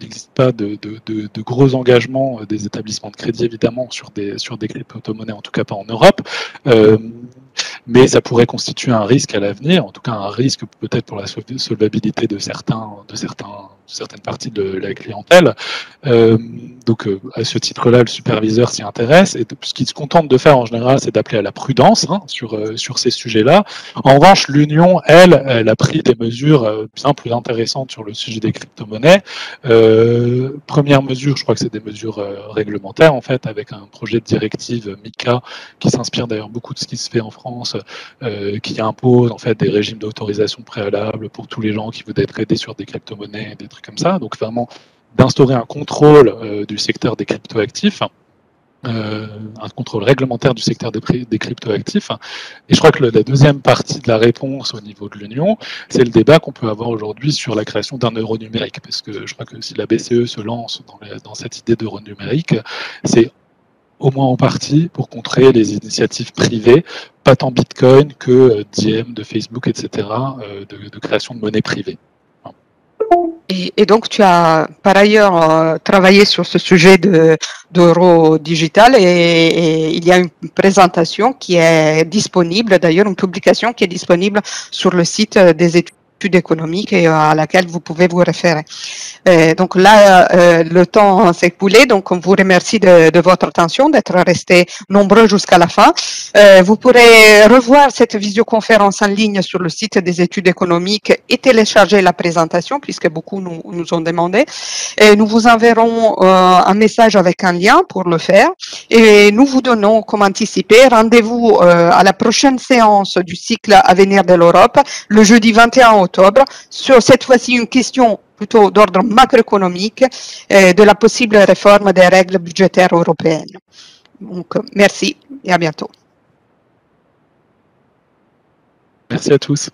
S2: il n'existe pas de gros engagements des établissements de crédit évidemment sur des crypto-monnaies, en tout cas pas en Europe. Mais ça pourrait constituer un risque à l'avenir, en tout cas un risque peut-être pour la solvabilité de certaines parties de la clientèle. Donc à ce titre-là, le superviseur s'y intéresse et ce qu'il se contente de faire en général, c'est d'appeler à la prudence sur ces sujets-là. En revanche, l'Union, elle a pris des mesures bien plus intéressantes sur le sujet des crypto-monnaies. Première mesure, je crois que c'est des mesures réglementaires en fait, avec un projet de directive MiCA qui s'inspire d'ailleurs beaucoup de ce qui se fait en France, qui impose en fait des régimes d'autorisation préalable pour tous les gens qui voudraient trader sur des crypto-monnaies, des trucs comme ça. Donc vraiment d'instaurer un contrôle du secteur des cryptoactifs, un contrôle réglementaire du secteur des cryptoactifs. Et je crois que la deuxième partie de la réponse au niveau de l'Union, c'est le débat qu'on peut avoir aujourd'hui sur la création d'un euro numérique. Parce que je crois que si la BCE se lance dans cette idée d'euro numérique, c'est au moins en partie pour contrer les initiatives privées, pas tant Bitcoin que Diem de Facebook, etc., de création de monnaie privée.
S1: Et donc, tu as par ailleurs travaillé sur ce sujet d'euro digital et il y a une présentation qui est disponible, d'ailleurs une publication qui est disponible sur le site des études économiques et à laquelle vous pouvez vous référer. Donc là, le temps s'est écoulé, donc on vous remercie de votre attention, d'être restés nombreux jusqu'à la fin. Vous pourrez revoir cette visioconférence en ligne sur le site des études économiques et télécharger la présentation, puisque beaucoup nous ont demandé. Et nous vous enverrons un message avec un lien pour le faire. Et nous vous donnons, comme anticipé, rendez-vous à la prochaine séance du cycle Avenir de l'Europe, le jeudi 21 octobre, sur cette fois-ci une question plutôt d'ordre macroéconomique de la possible réforme des règles budgétaires européennes. Donc, merci et à bientôt.
S2: Merci à tous.